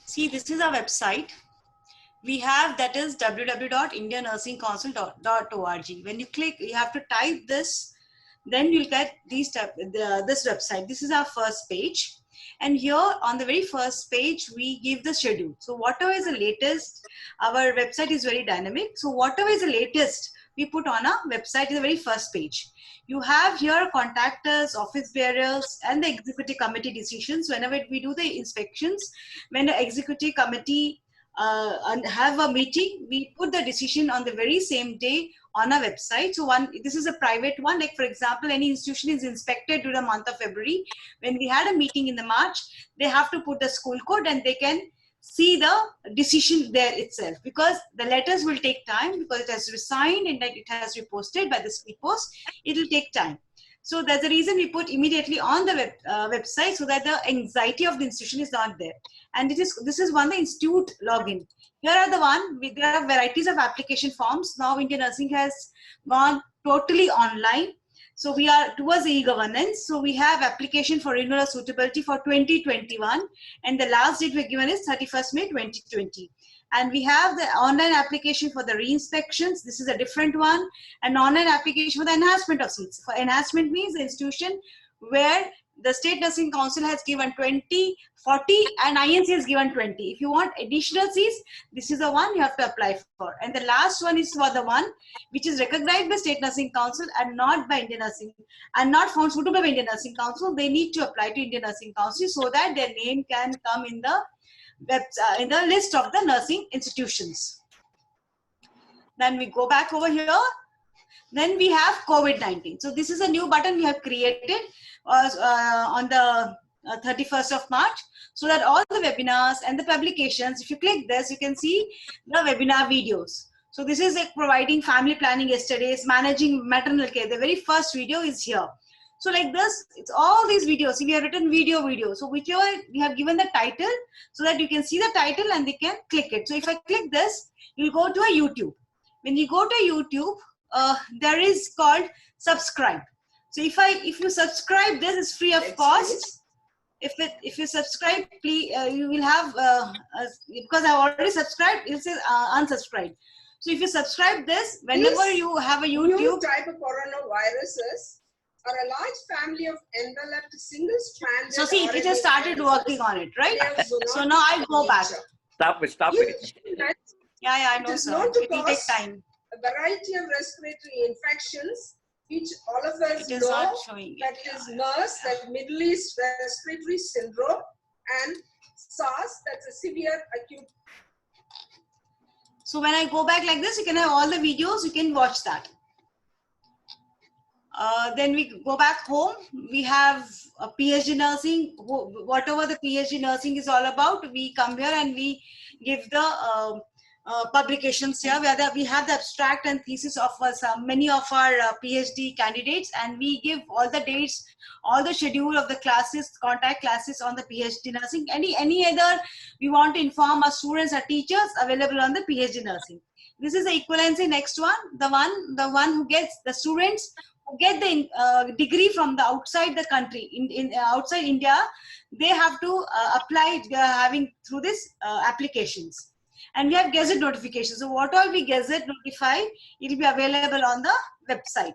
See, this is our website. We have, that is www.indiannursingcouncil.org. When you click, you have to type this, then you'll get this website. This is our first page. And here on the very first page, we give the schedule. So whatever is the latest, our website is very dynamic. So whatever is the latest, we put on our website in the very first page. You have here contact us, office bearers, and the executive committee decisions. Whenever we do the inspections, when the executive committee and have a meeting, we put the decision on the very same day on our website. So this is a private one. Like for example, any institution is inspected during the month of February. When we had a meeting in the March, they have to put the school code and they can see the decision there itself, because the letters will take time, because it has to be signed and it has to be posted by the speed post. It will take time. So that's the reason we put immediately on the website, so that the anxiety of the institution is not there. And this is one, the institute login. Here are the one, there are varieties of application forms. Now Indian Nursing has gone totally online. So we are towards e-governance. So we have application for renewal of suitability for 2021, and the last date we're given is 31st May 2020. And we have the online application for the re-inspections. This is a different one. An online application for the enhancement of seats. For enhancement means the institution where the State Nursing Council has given 20, 40, and INC has given 20. If you want additional seats, this is the one you have to apply for. And the last one is for the one which is recognized by State Nursing Council and not by Indian Nursing, and not found suitable by Indian Nursing Council. They need to apply to Indian Nursing Council so that their name can come in the list of the nursing institutions. Then we go back over here. Then we have COVID-19. So this is a new button we have created on the 31st of March, so that all the webinars and the publications, if you click this, you can see the webinar videos. So this is like providing family planning yesterday's, managing maternal care. The very first video is here. So like this, it's all these videos. See, we have written video. So whichever we have given the title so that you can see the title and they can click it. So if I click this, you'll go to a YouTube. When you go to YouTube, there is called subscribe. So if you subscribe, this is free of cost. If you subscribe, please you will have because I already subscribed, it says unsubscribe. So if you subscribe this, whenever you have a YouTube, new type of coronaviruses are a large family of enveloped single-stranded. So see, it has started working on it, right? So now I go back. Stop it. Yeah, I know, sir. It will take time. A variety of respiratory infections, which all of us know, that is MERS, that Middle East Respiratory Syndrome, and SARS, that's a severe acute. So when I go back like this, you can have all the videos, you can watch that. Then we go back home, we have a PhD nursing, whatever the PhD nursing is all about, we come here and we give the publications here where we have the abstract and thesis of many of our PhD candidates, and we give all the dates, all the schedule of the classes, contact classes on the PhD nursing. Any other we want to inform our students or teachers available on the PhD nursing. This is the equivalency next one, the one who gets the students who get the degree from the outside the country, outside India, they have to apply having through this applications. And we have Gazette notifications. So what all we Gazette notify, it will be available on the website.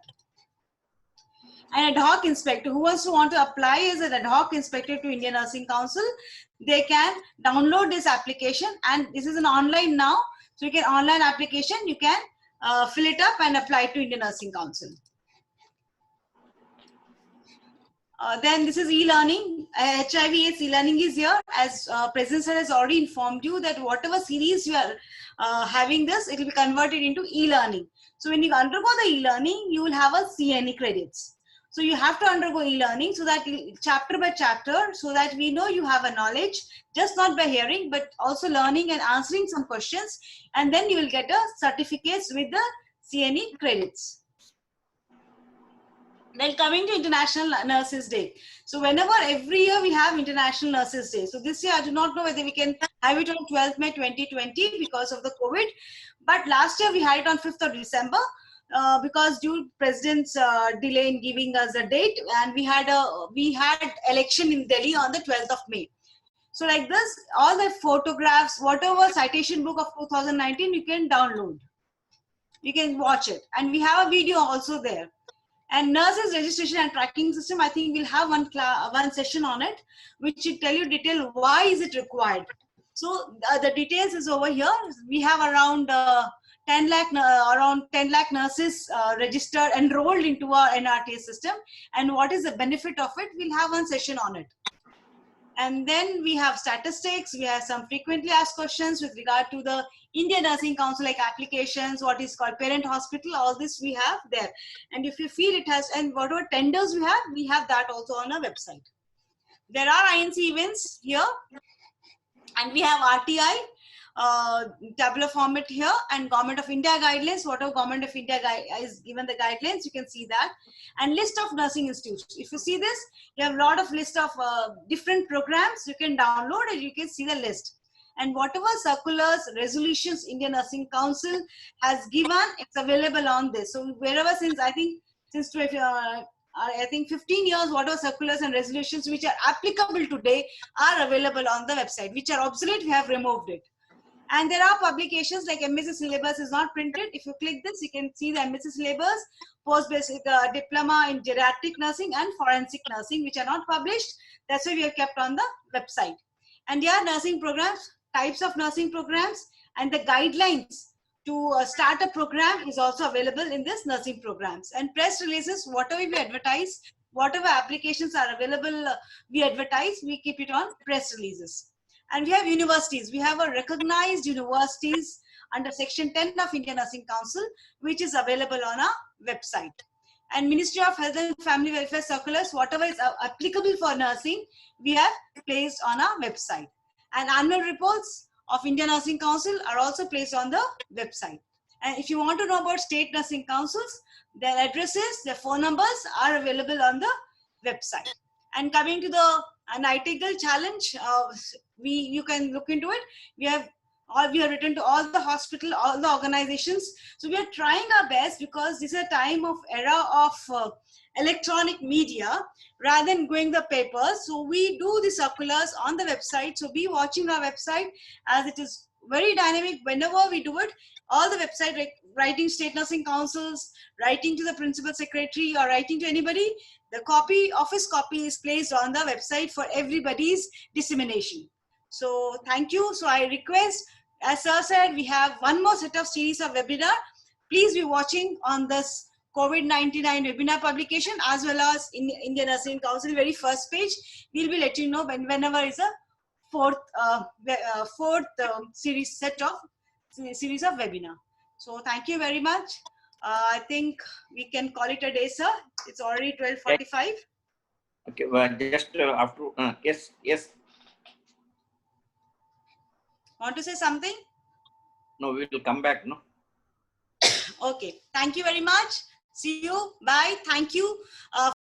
An ad hoc inspector who wants to apply as an ad hoc inspector to Indian Nursing Council, they can download this application, and this is an online now. So you can online application, you can fill it up and apply to Indian Nursing Council. Then this is e-learning. HIV/AIDS e-learning is here. As President Sir has already informed you that whatever series you are having this, it will be converted into e-learning. So when you undergo the e-learning, you will have a CNE credits. So you have to undergo e-learning so that chapter by chapter, so that we know you have a knowledge, just not by hearing, but also learning and answering some questions. And then you will get a certificates with the CNE credits. Then coming to International Nurses Day. So whenever every year we have International Nurses Day. So this year I do not know whether we can have it on 12th May 2020 because of the COVID. But last year we had it on 5th of December because due to President's delay in giving us a date, and we had election in Delhi on the 12th of May. So like this, all the photographs, whatever citation book of 2019, you can download. You can watch it. And we have a video also there. And nurses registration and tracking system, I think we'll have one session on it, which will tell you detail why is it required. So the details is over here. We have around 10 lakh nurses registered, enrolled into our NRTA system, and what is the benefit of it. We'll have one session on it. And then we have statistics. We have some frequently asked questions with regard to the Indian Nursing Council, like applications, what is called parent hospital, all this we have there. And if you feel it has, and whatever tenders we have that also on our website. There are INC events here, and we have RTI, tabular format here, and Government of India guidelines. Whatever Government of India is given the guidelines, you can see that. And list of nursing institutes. If you see this, you have a lot of list of different programs you can download, and you can see the list. And whatever circulars, resolutions Indian Nursing Council has given, it's available on this. So wherever, since I think since I think 15 years, whatever circulars and resolutions which are applicable today are available on the website, which are obsolete, we have removed it. And there are publications like MSc syllabus is not printed. If you click this, you can see the MSc syllabus, post-basic diploma in geriatric nursing and forensic nursing, which are not published. That's why we have kept on the website. And there are nursing programs, types of nursing programs, and the guidelines to start a program is also available in this nursing programs. And press releases, whatever we advertise, whatever applications are available, we advertise, we keep it on press releases. And we have universities. We have a recognized universities under Section 10 of Indian Nursing Council, which is available on our website. And Ministry of Health and Family Welfare circulars, whatever is applicable for nursing, we have placed on our website. And annual reports of Indian Nursing Council are also placed on the website. And if you want to know about state nursing councils, their addresses, their phone numbers are available on the website. And coming to the Nightingale Challenge, you can look into it. We have written to all the hospital, all the organizations. So we are trying our best, because this is a time of era of electronic media rather than going the papers. So we do the circulars on the website. So be watching our website, as it is very dynamic. Whenever we do it, all the website, like writing state nursing councils, writing to the principal secretary, or writing to anybody, the office copy is placed on the website for everybody's dissemination. So thank you. So I request, as Sir said, we have one more set of series of webinar. Please be watching on this COVID-19 webinar publication, as well as in Indian Nursing Council very first page. We'll be letting you know whenever is a fourth series of webinar. So thank you very much. I think we can call it a day, sir. It's already 12:45. Okay, well, just after, yes. Want to say something? No, we will come back, no? Okay, thank you very much. See you. Bye. Thank you